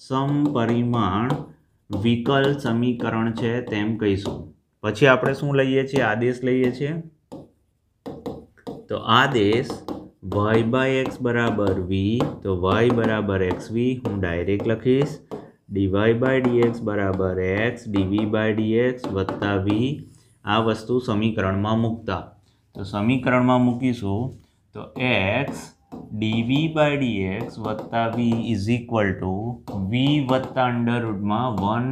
સમપરિમાણ વિકલ સમીકરણ છે તેમ કહીશું. પછી આપણે શું લઈએ છીએ આદેશ લઈએ છીએ. તો આદેશ y/x બરાબર v તો y બરાબર xv હું ડાયરેક્ટ લખીશ. dy/dx બરાબર x dv/dx વત્તા v આ વસ્તુ સમીકરણમાં મૂકતા તો સમીકરણમાં મૂકીશું તો x dv/dx વત્તા v is equal to v વત્તા √1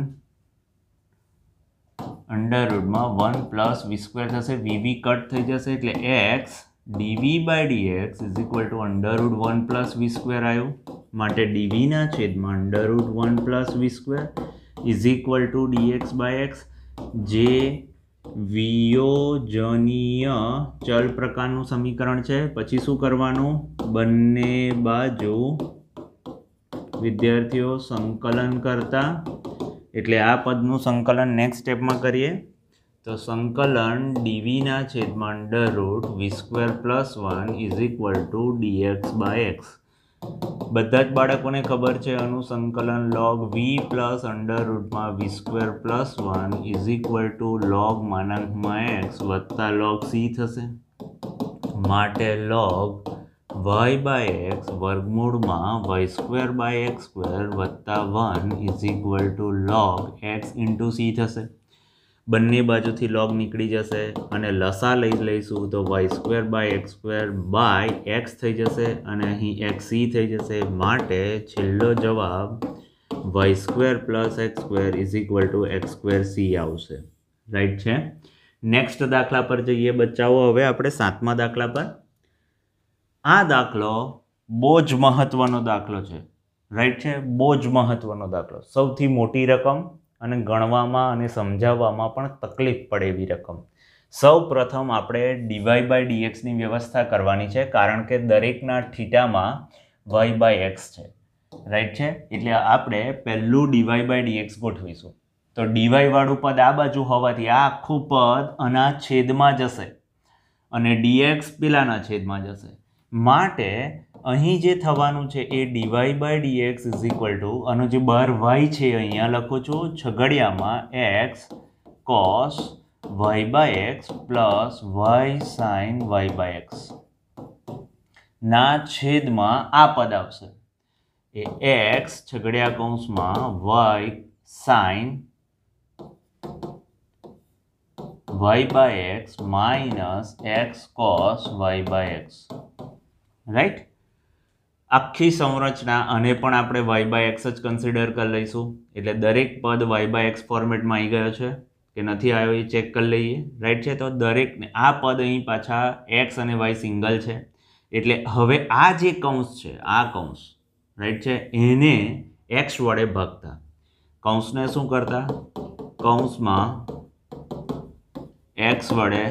પ્લસ v² થશે. vv કટ થઈ જશે એટલે x dv/dx is equal to √1 plus v² આવ્યું માટે dv ના છેદમાં √1 plus v² is equal to dx/x જે વિયોજનીય ચલ પ્રકારનું સમીકરણ છે. પછી શું કરવાનું બંને બાજુ વિદ્યાર્થીઓ સંકલન કરતા એટલે આ પદનું સંકલન નેક્સ્ટ સ્ટેપમાં કરીએ તો સંકલન dv ના છેદમાં √v² + 1 is equal to dx/x. બધા જ બાળકોને ખબર છે આનું સંકલન log v plus √v² + 1 is equal to log x વત્તા log c થશે. માટે log y/x વર્ગમૂળમાં y²/x² વત્તા 1 is equal to log x * c થશે. બંને બાજુથી log નીકળી જશે અને લસા લઈ લઈશું તો y²/x² x થઈ જશે અને અહીં xc થઈ જશે. માટે છેલ્લો જવાબ y² + x² is equal to x²c આવશે રાઈટ છે. નેક્સ્ટ દાખલા પર જઈએ બચ્ચાઓ. હવે આપણે 7મા દાખલા પર. આ દાખલો બહુ જ મહત્વનો દાખલો છે રાઈટ છે. બહુ જ મહત્વનો દાખલો સૌથી મોટી રકમ અને ગણવામાં અને સમજાવવામાં પણ તકલીફ પડે એવી રકમ. સૌ પ્રથમ આપણે dy/dx ની વ્યવસ્થા કરવાની છે કારણ કે દરેકના થીટામાં y/x છે રાઈટ છે. એટલે આપણે પહેલું dy/dx ગોઠવીશું. તો dy વાળું પદ આ બાજુ હોવાથી આ આખું પદ આના છેદમાં જશે અને dx પેલાના છેદમાં જશે. માટે અહીં જે થવાનું છે એ dy by dx is equal to આનો જે બહાર વાય છે અહીંયા લખું છું છગડિયામાં x cos y by x plus y sine y by x ના છેદમાં આ પદ આવશે એ એક્સ છગડિયા કૌંસમાં y sine y by x minus x cos y by x right આખી સંરચના અને પણ આપણે વાય બાય એક્સ જ કન્સિડર કરી લઈશું એટલે દરેક પદ વાય બાય એક્સ ફોર્મેટમાં આવી ગયો છે કે નથી આવ્યો એ ચેક કરી લઈએ રાઈટ છે તો દરેકને આ પદ અહીં પાછા એક્સ અને વાય સિંગલ છે એટલે હવે આ જે કૌંસ છે આ કૌંસ રાઈટ છે એને એક્સ વડે ભાગતા કૌંસને શું કરતા કૌંસમાં એક્સ વડે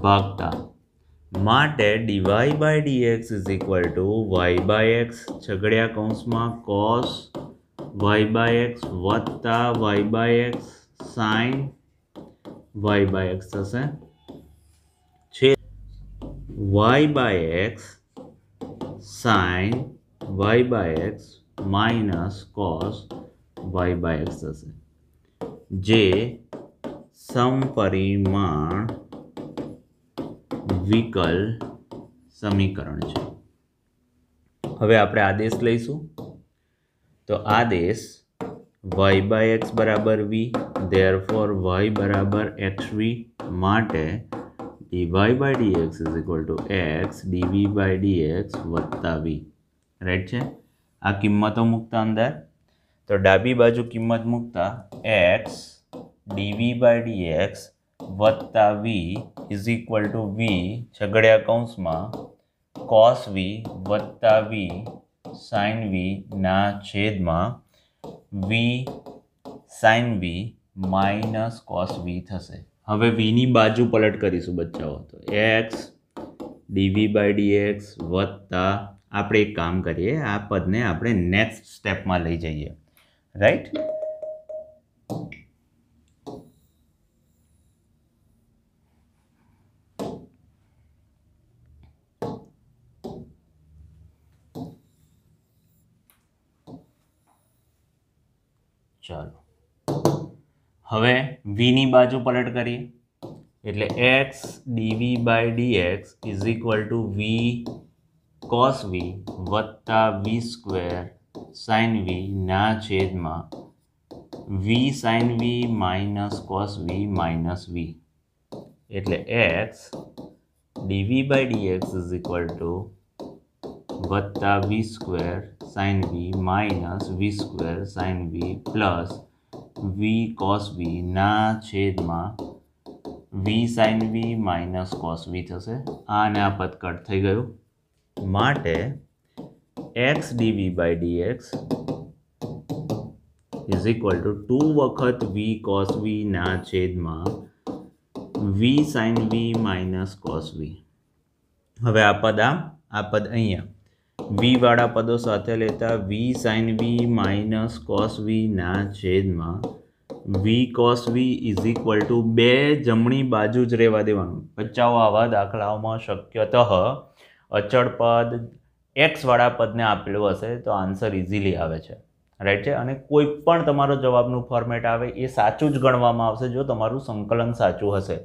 ભાગતા માટે dy by dx is equal to y by x છગડિયા કૌંસમાં કોસ વાય બાય એક્સ વત્તા y by x sine y by x થશે છે y by x sine y by x minus cos y by x થશે જે સમપરિમાણ વિકલ સમીકરણ છે હવે આપણે આદેશ લઈશું તો આદેશ y બાય એક્સ બરાબર v therefore y બરાબર xv માટે dy by dx is equal to x dv by dx વત્તા v રાઈટ છે આ કિંમતો મૂકતા અંદર તો ડાબી બાજુ કિંમત મૂકતા x dv બાય dx વત્તા v is equal to v છગડિયા કૌંસમાં cos v વત્તા v sin v ના છેદમાં v sin v minus cos v થશે હવે v ની બાજુ પલટ કરીશું બચ્ચાઓ તો x dv બાય dx વત્તા આપણે એક કામ કરીએ આ પદને આપણે નેક્સ્ટ સ્ટેપમાં લઈ જઈએ રાઈટ ચાલો હવે v ની બાજુ પલટ કરીએ એટલે x dv by dx is equal to v cos v વત્તા v સ્ક્વેર sin v ના છેદમાં v sin v minus cos v minus v એટલે x dv by dx is equal to વત્તા v square sin v minus v square sin v plus v cos v ના છેદમાં v sin v minus cos v થશે આ અને આ પદ cut થઈ ગયું માટે x dv by dx is equal to 2 વખત v cos v ના છેદમાં v sin v minus cos v હવે આ પદ અહીંયા v વાળા પદો સાથે લેતા v sin v minus cos v ના છેદમાં v cos v is equal to બે જમણી બાજુ જ રહેવા દેવાનું બચ્ચાઓ આવા દાખલાઓમાં શક્યતઃ અચળ પદ x વાળા પદને આપેલું હશે તો આન્સર ઇઝીલી આવે છે રાઈટ છે અને કોઈ પણ તમારો જવાબનું ફોર્મેટ આવે એ સાચું જ ગણવામાં આવશે જો તમારું સંકલન સાચું હશે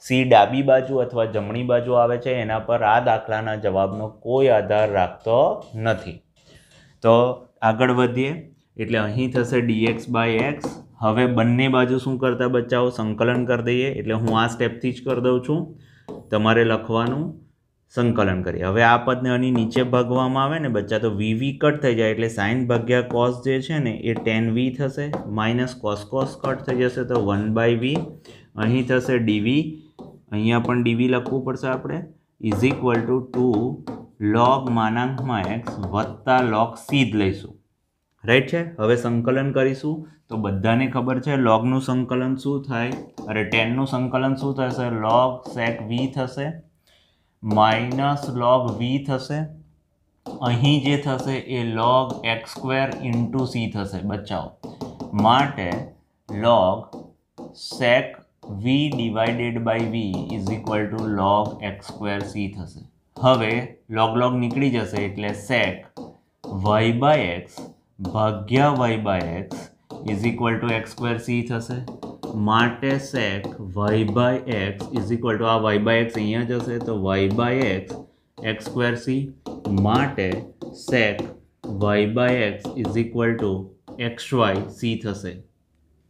સી ડાબી બાજુ અથવા જમણી બાજુ આવે છે એના પર આ દાખલાના જવાબનો કોઈ આધાર રાખતો નથી તો આગળ વધીએ એટલે અહીં થશે dx બાય x હવે બંને બાજુ શું કરતા બચ્ચાઓ સંકલન કરી દઈએ એટલે હું આ સ્ટેપથી જ કરી દઉં છું તમારે લખવાનું સંકલન કરીએ હવે આ પદને અહીં નીચે ભાગવામાં આવે ને બચ્ચા તો વી કટ થઈ જાય એટલે સાઇન ભાગ્યા કોસ જે છે ને એ tan v થશે માઇનસ કોસ કટ થઈ જશે તો 1/v અહીં થશે dv અહીંયા પણ dv લખવું પડશે આપણે is equal to 2 log માનાંકમાં x વત્તા log c જ લઈશું રાઈટ છે હવે સંકલન કરીશું તો બધાને ખબર છે logનું સંકલન શું થાય અરે tanનું સંકલન શું થશે log sec v થશે માઇનસ log v થશે અહીં જે થશે એ log x² ઇન્ટુ c થશે બચાવો માટે log sec v divided by v is equal to log x² c થશે હવે log નીકળી જશે એટલે sec y/x ભાગ્યા y/x is equal to x² c થશે. માટે sec y/x is equal to આ y/x અહીંયા જશે તો y/x x² c. માટે sec y/x is equal to xy c થશે.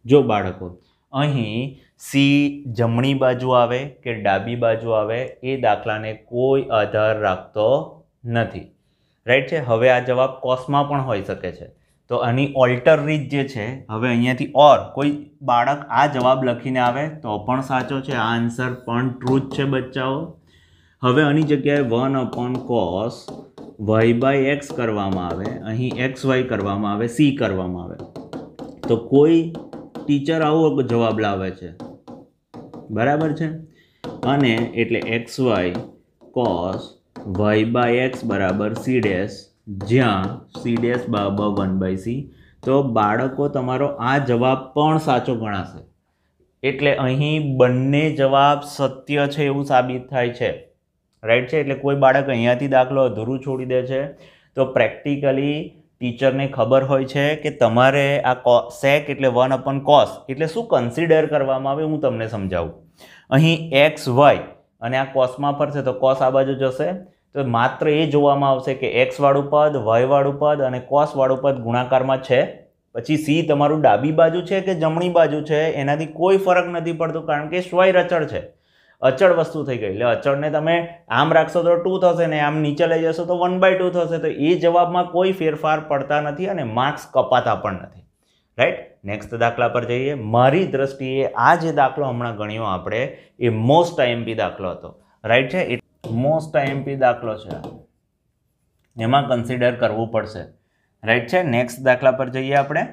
જો બાળકો અહીં c જમણી બાજુ આવે કે ડાબી બાજુ આવે એ દાખલાને કોઈ આધાર રાખતો નથી, રાઈટ છે. હવે આ જવાબ કોસમાં પણ હોઈ શકે છે, તો આની ઓલ્ટર રીત જે છે, હવે અહીંયાથી ઓર કોઈ બાળક આ જવાબ લખીને આવે તો પણ સાચો છે, આ આન્સર પણ ટ્રુ જ છે બચ્ચાઓ. હવે આની જગ્યાએ 1/cos y/x કરવામાં આવે, અહીં xy કરવામાં આવે, c કરવામાં આવે, તો કોઈ ટીચર આવો જવાબ લાવે છે, બરાબર છે. અને એટલે xy cos y/x બરાબર c ડેશ, જ્યાં c ડેશ બરાબર 1/c. તો બાળકો તમારો આ જવાબ પણ સાચો ગણાશે, એટલે અહીં બંને જવાબ સત્ય છે એવું સાબિત થાય છે, રાઈટ છે. એટલે કોઈ બાળક અહીંયાથી દાખલો અધૂરું છોડી દે છે તો પ્રેક્ટિકલી ટીચરને ખબર હોય છે કે તમારે આ sec એટલે 1/cos એટલે શું કન્સિડર કરવામાં આવે, હું તમને સમજાવું. અહીં x y અને આ કોસમાં ફરશે તો કોસ આ બાજુ જશે, તો માત્ર એ જોવામાં આવશે કે x વાળું પદ, y વાળું પદ અને કોસ વાળું પદ ગુણાકારમાં છે. પછી c તમારું ડાબી બાજુ છે કે જમણી બાજુ છે એનાથી કોઈ ફરક નથી પડતો, કારણ કે સ્વૈર અચળ છે, અચળ વસ્તુ થઈ ગઈ. એટલે અચળને તમે આમ રાખશો તો 2 થશે ને આમ નીચે લઈ જશો તો 1/2 થશે. તો એ જવાબમાં કોઈ ફેરફાર પડતા નથી અને માર્ક્સ કપાતા પણ નથી, રાઈટ. નેક્સ્ટ દાખલા પર જઈએ. મારી દ્રષ્ટિએ આ જે દાખલો હમણાં ગણ્યો આપણે એ મોસ્ટ આઈએમપી દાખલો હતો, રાઈટ છે. મોસ્ટ આઈએમપી દાખલો છે, એમાં કન્સિડર કરવું પડશે, રાઈટ છે. નેક્સ્ટ દાખલા પર જઈએ આપણે.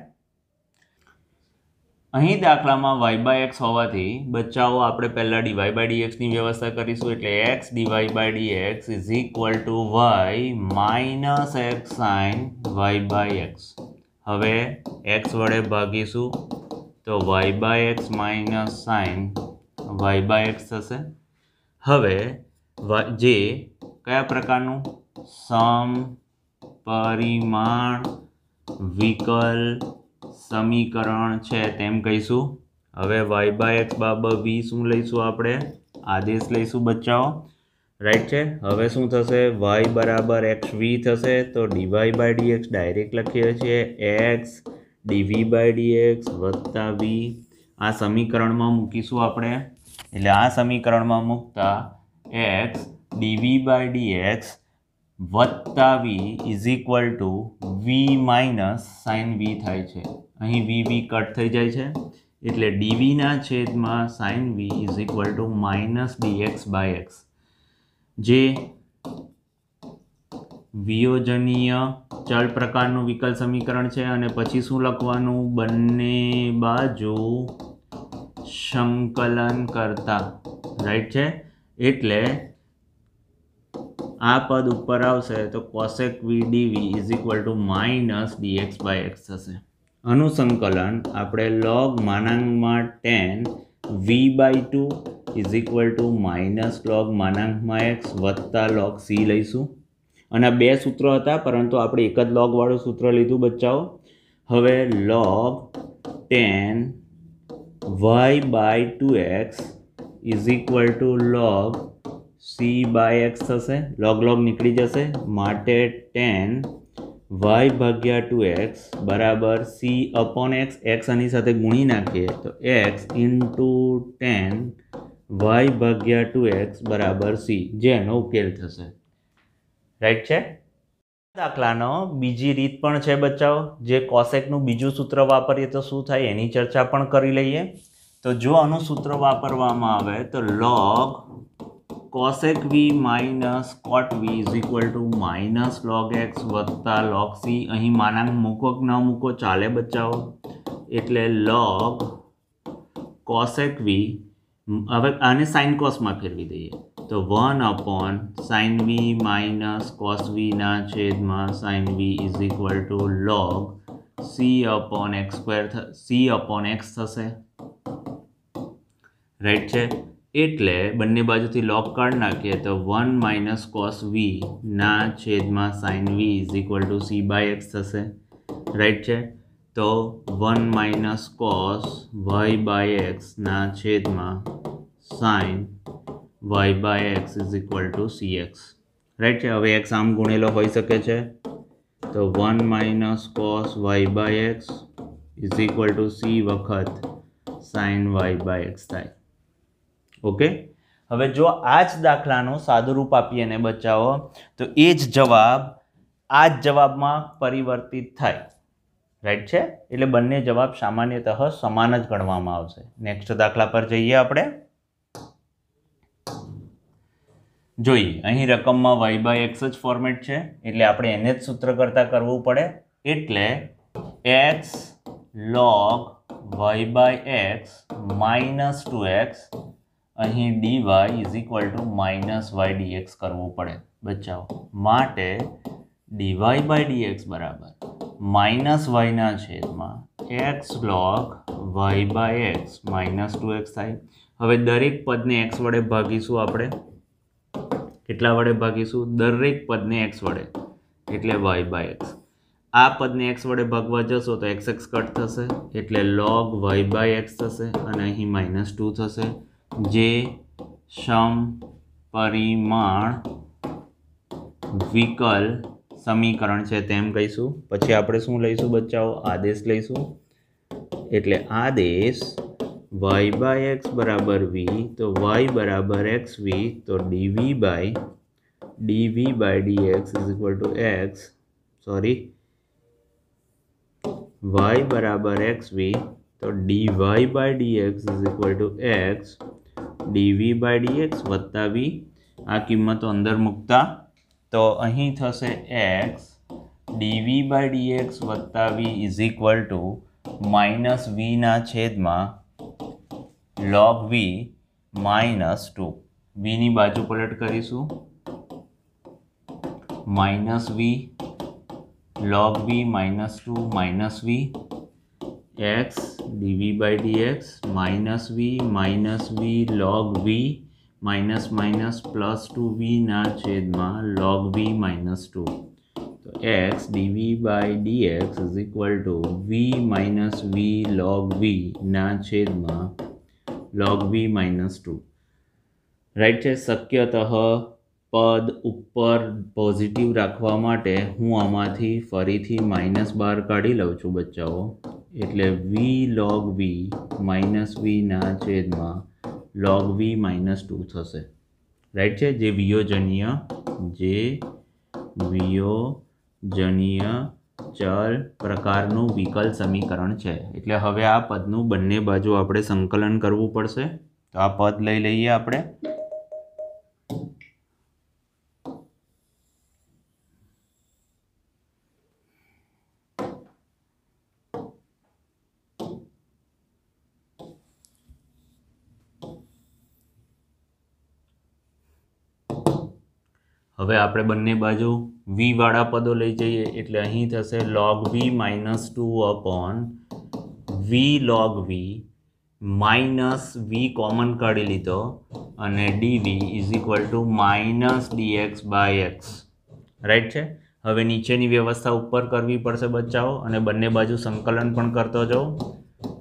અહીં દાખલામાં y/x હોવાથી બચ્ચાઓ આપણે પહેલા dy/dx ની વ્યવસ્થા કરીશું, એટલે x dy/dx is equal to y minus x sin y/x. હવે x વડે ભાગીશું તો y/x માઇનસ sin y/x થશે. હવે જે કયા પ્રકારનું સમપરિમાણ વિકલ સમીકરણ છે તેમ કહીશું. હવે y/x બરાબર v શું લઈશું આપણે, આદેશ લઈશું બચ્ચાઓ, રાઈટ છે. હવે શું થશે, y બરાબર xv થશે, તો dy/dx ડાયરેક્ટ લખીએ છીએ x dv/dx વત્તા v. આ સમીકરણમાં મૂકીશું આપણે, એટલે આ સમીકરણમાં મૂકતા x dv/dx વત્તા v is equal to v minus sign v થાય છે. અહીં v કટ થઈ જાય છે, એટલે dv ના છેદમાં sine v is equal to minus dx/x. જે વિયોજનીય ચલ પ્રકારનું વિકલ સમીકરણ છે. અને પછી શું લખવાનું, બંને બાજુ સંકલન કરતા, રાઈટ છે. એટલે આ પદ ઉપર આવશે તો cosec v dv is equal to minus dx/x થશે. આનું સંકલન આપણે log માનાંકમાં 10 v/2 is equal to minus log માનાંકમાં x વત્તા log c લઈશું. અને આ બે સૂત્રો હતા, પરંતુ આપણે એક જ log વાળું સૂત્ર લીધું બચ્ચાઓ. હવે log 10 y/2x is equal to log c/x થશે. log નીકળી જશે, માટે 10 y/2x બરાબર c/x. x આની સાથે ગુણી નાખીએ તો x ઇન્ટુ 10 y/2x બરાબર c, જેનો ઉકેલ થશે, રાઈટ છે. દાખલાનો બીજી રીત પણ છે બચ્ચાઓ, જે કોસેકનું બીજું સૂત્ર વાપરીએ તો શું થાય એની ચર્ચા પણ કરી લઈએ. તો જો આનું સૂત્ર વાપરવામાં આવે તો log cosec v minus cot v is equal to minus log x વત્તા log c. અહીં માનાંક મૂકો કે ન મૂકો ચાલે બચ્ચાઓ, એટલે log cosec v, હવે આને સાઇન કોસમાં ફેરવી દઈએ તો 1/sin v minus cos v ના છેદમાં sin v is equal to log c/x થશે, રાઈટ છે. એટલે બંને બાજુથી log કાઢી નાખીએ તો 1 - cos v ના છેદમાં sin v = c/x થશે, રાઈટ છે। તો 1 - cos y/x ના છેદમાં sin y/x = cx, રાઈટ છે। હવે x આમ ગુણેલો હોઈ શકે છે તો 1 - cos y/x = c વખત sin y/x થાય, ઓકે। હવે જો આ જ દાખલાનું સાદુરૂપ આપીએ ને બચ્ચાઓ તો એ જ જવાબ આ જ જવાબમાં પરિવર્તિત થાય, રાઈટ છે। એટલે બંને જવાબ સામાન્યતઃ સમાન જ ગણવામાં આવશે। નેક્સ્ટ દાખલા પર જઈએ આપણે। જોઈએ અહીં રકમમાં y/x જ ફોર્મેટ છે એટલે આપણે એને જ સૂત્ર કરતા કરવું પડે, એટલે x log y/x - 2x અહીં dy = y dx કરવું પડે બચ્ચાઓ। માટે dy/dx બરાબર -y ના છેદમાં x log y/x - 2x થાય। હવે દરેક પદને x વડે ભાગીશું આપણે, કેટલા વડે ભાગીશું? દરેક પદને x વડે એટલે y/x। આ પદને x વડે ભાગવા જશો તો x કટ થશે એટલે log y/x થશે અને અહીં -2 થશે, જે સમપરિમાણ વિકલ સમીકરણ છે તેમ કહીશું। પછી આપણે શું લઈશું બચ્ચાઓ? આદેશ લઈશું, એટલે આદેશ y/x બરાબર v તો y બરાબર xv તો dv/dx = x, સોરી y બરાબર xv તો dy/dx = x dv/dx વત્તા v। આ કિંમતો અંદર મૂકતા તો અહીં થશે x dv/dx વત્તા v = -v ના છેદમાં log v -2। v ની બાજુ પલટ કરીશું, -v log v -2 -v x dv/dx -v log v +2v ના છેદમાં log v -2 તો x dv/dx = v - v log v ના છેદમાં log v -2, રાઈટ છે। શક્યતઃ પદ ઉપર પોઝિટિવ રાખવા માટે હું આમાંથી ફરીથી માઇનસ બહાર કાઢી લઉં છું બચ્ચાઓ, એટલે v log v -v ના છેદમાં log v -2 થશે, રાઈટ છે। જે વિયોજનીય ચલ પ્રકારનું વિકલ સમીકરણ છે। એટલે હવે આ પદનું બંને બાજુ આપણે સંકલન કરવું પડશે। તો આ પદ લઈ લઈએ આપણે, હવે આપણે બંને બાજુ v વાળા પદો લઈ જઈએ એટલે અહીં થશે log v -2 upon v log v -v common કાઢી લીધો અને dv = -dx/x, રાઈટ છે। હવે નીચેની વ્યવસ્થા ઉપર કરવી પડશે બચ્ચાઓ અને બંને બાજુ સંકલન પણ કરતો જાઉં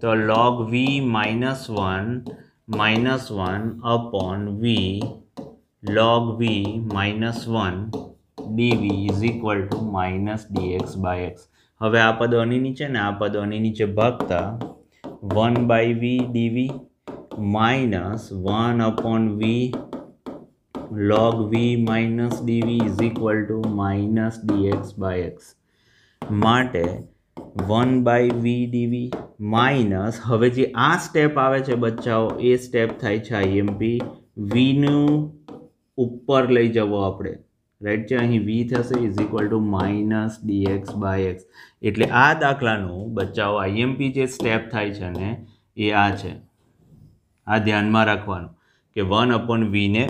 તો log v -1 upon v log v -1 dv = -dx/x। હવે આ પદો આની નીચે ને આ પદો આની નીચે ભાગતા 1/v dv -1 upon v log v -dv = -dx/x। માટે 1/v dv માઇનસ, હવે જે આ સ્ટેપ આવે છે બચ્ચાઓ એ સ્ટેપ થાય છે IMP v નું ઉપર લઈ જવો આપણે, રાઈટ છે। અહીં v થશે -dx/x। એટલે આ દાખલાનું બચ્ચાઓ IMP જે સ્ટેપ થાય છે ને એ આ છે, આ ધ્યાનમાં રાખવાનું કે 1/v ને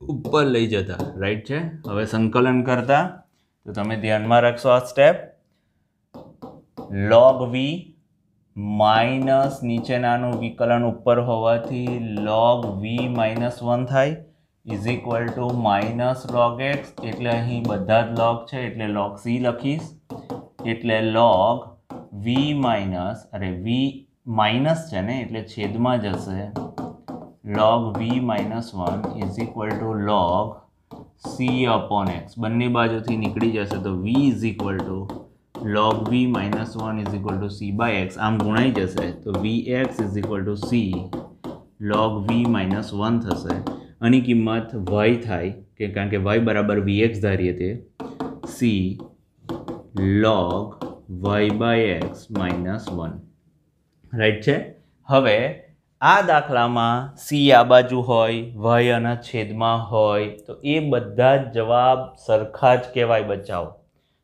ઉપર લઈ જતા, રાઈટ છે। હવે સંકલન કરતા તો તમે ધ્યાનમાં રાખશો આ સ્ટેપ log v માઇનસ નીચેનાનું વિકલન ઉપર હોવાથી log v -1 થાય is equal to minus log x, એટલે અહીં બધા જ log છે એટલે log c લખીશ, એટલે log v માઇનસ માઇનસ છે ને એટલે છેદમાં જશે log v -1 is equal to log c upon x, બંને બાજુથી નીકળી જશે તો v is equal to log v -1 is equal to c by x, આમ ગુણાઈ જશે તો vx is equal to c log v -1 થશે. આની કિંમત y થાય કે કારણ કે y બરાબર vx ધારીએ તે c log y by x -1, right છે. હવે આ દાખલામાં c આ બાજુ હોય, y આના છેદમાં હોય તો એ બધા જ જવાબ સરખા જ કહેવાય બચ્ચાઓ,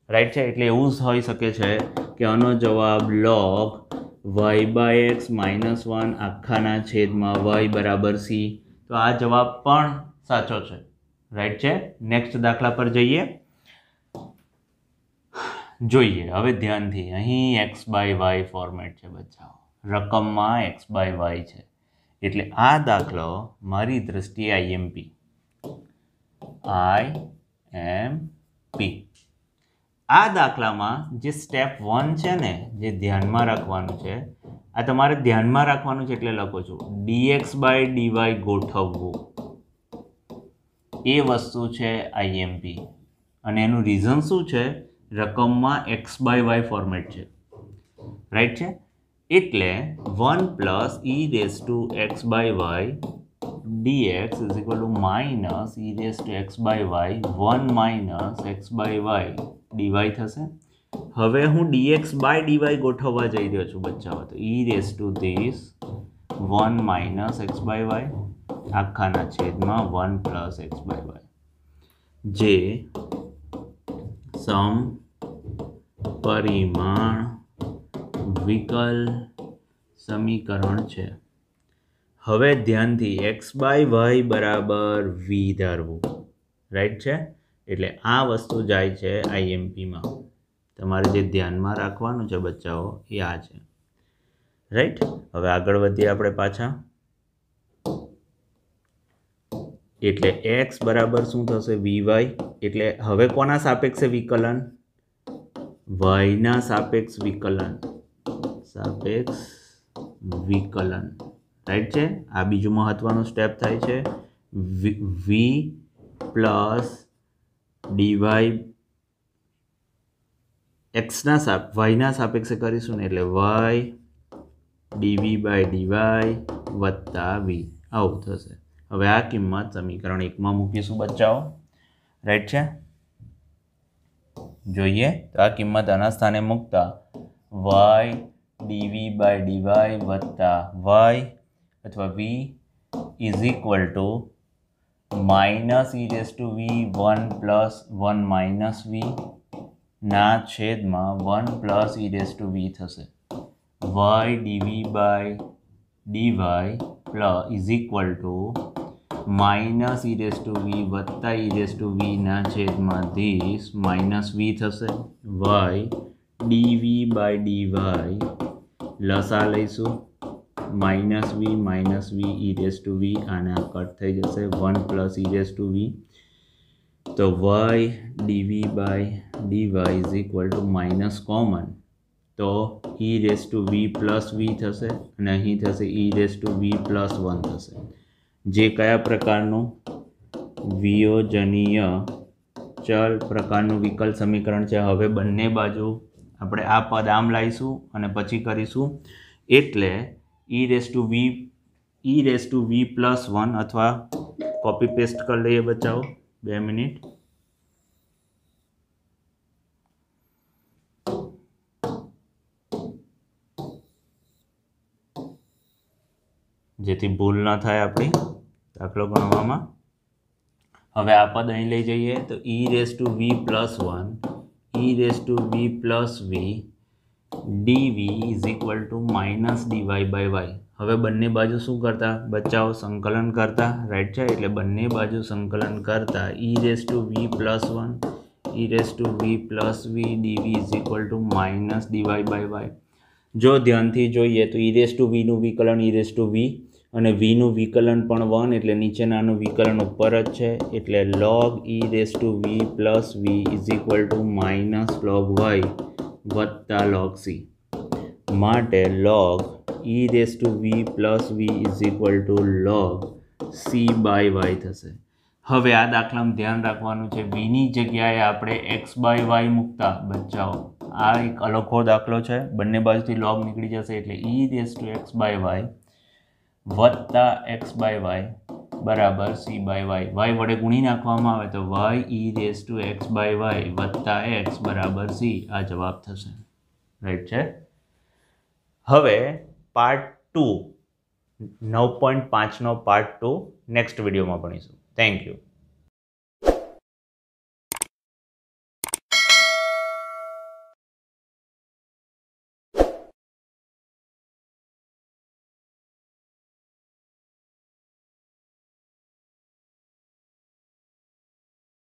રાઈટ છે. એટલે એવું જ હોઈ શકે છે કે આનો જવાબ log y બાય x -1 આખાના છેદમાં y બરાબર c, તો આ જવાબ પણ સાચો છે, રાઈટ છે. નેક્સ્ટ દાખલા પર જોઈએ હવે ધ્યાનથી. અહીં x બાય y ફોર્મેટ છે બચ્ચાઓ, રકમમાં x બાય y છે, એટલે આ દાખલો મારી દ્રષ્ટિએ IMP આ દાખલામાં જે સ્ટેપ 1 છે ને, જે ધ્યાનમાં રાખવાનું છે, આ તમારે ધ્યાનમાં રાખવાનું છે એટલે લખો છું dx બાય dy ગોઠવવું, એ વસ્તુ છે IMP. અને એનું રીઝન શું છે? રકમમાં x બાય y ફોર્મેટ છે, રાઈટ છે. એટલે 1 plus e raise to x by y dx is equal to minus e raise to x by y 1 minus x by y dy થશે. હવે હું dx બાય dy ગોઠવવા જઈ રહ્યો છું બચ્ચાઓ, તો e raise to this 1 minus x by y આખાના છેદમાં 1 પ્લસ x બાય y, જે સમપરિમાણ વિકલ સમીકરણ છે. હવે ધ્યાનથી x બાય y બરાબર v ધારવું, રાઈટ છે. એટલે આ વસ્તુ જાય છે IMPમાં. તમારે જે ધ્યાનમાં રાખવાનું છે બચ્ચાઓ એ આ છે, રાઈટ. હવે આગળ વધીએ આપણે પાછા. એટલે x બરાબર શું થશે? vy. એટલે હવે કોના સાપેક્ષે વિકલન? y ના સાપેક્ષ વિકલન, રાઈટ છે. આ બીજું મહત્વનું સ્ટેપ થાય છે. v પ્લસ dy y ના સાપેક્ષે કરીશું ને, એટલે y dv બાય dy વત્તા v, આવું થશે. હવે આ કિંમત સમીકરણ 1માં મૂકીશું બચ્ચાઓ, રાઈટ છે. જોઈએ તો આ કિંમત આના સ્થાને મૂકતા y dv બાય dy વત્તા y અથવા v is equal to minus e raise to v 1 plus 1 minus v ના છેદમાં 1 plus e raise to v થશે. y dv by dy plus is equal to minus e raise to v વત્તા e raise to v ના છેદમાં this minus v થશે. y dv by dy લસા લઈશું, minus v e raise to v, આને આ cut થઈ જશે 1 plus e raise to v, તો y dv by dy is equal to minus common, તો e raise to v plus v થશે અને અહીં થશે e raise to v plus 1 થશે. જે કયા પ્રકારનું? વિયોજનીય ચલ પ્રકારનું વિકલ સમીકરણ છે. હવે બંને બાજુ આપણે આ પદ આમ લાવીશું અને પછી કરીશું, એટલે e raise to v plus 1, અથવા કોપી પેસ્ટ કરી લઈએ બચાવો 2 મિનિટ. જેથી ભૂલ ન થાય આપણી દાખલો ગણવામાં. હવે આ પદ અહીં લઈ જઈએ તો e raise to v plus 1 e raise to v plus v dv is equal to minus dy by y. હવે બંને બાજુ શું કરતા બચ્ચાઓ? સંકલન કરતા, રાઈટ છે. એટલે બંને બાજુ સંકલન કરતા e raise to v plus 1 e raise to v plus v dv is equal to minus dy by y. જો ધ્યાનથી જોઈએ તો ઈ રેસ ટુ વીનું વિકલન ઈ રેસ ટુ વી અને વીનું વિકલન પણ 1 એટલે નીચેનાનું વિકલન ઉપર જ છે એટલે log e raise to v plus v is equal to minus log y વત્તા log સી માટે log e raise to v plus v is equal to log c by y થશે. હવે આ દાખલામાં ધ્યાન રાખવાનું છે વીની જગ્યાએ આપણે એક્સ બાય વાય મૂકતા બચ્ચાઓ આ એક અલગો દાખલો છે બંને બાજુથી log નીકળી જશે એટલે e raise to x by y વત્તા એક્સ બાય વાય બરાબર સી બાય વાય વાય વડે ગુણી નાખવામાં આવે તો y e raise to x by y વત્તા એક્સ બરાબર સી આ જવાબ થશે. રાઈટ છે. હવે પાર્ટ 2 9.5નો પાર્ટ 2 નેક્સ્ટ વિડીયોમાં ભણીશું. Thank you.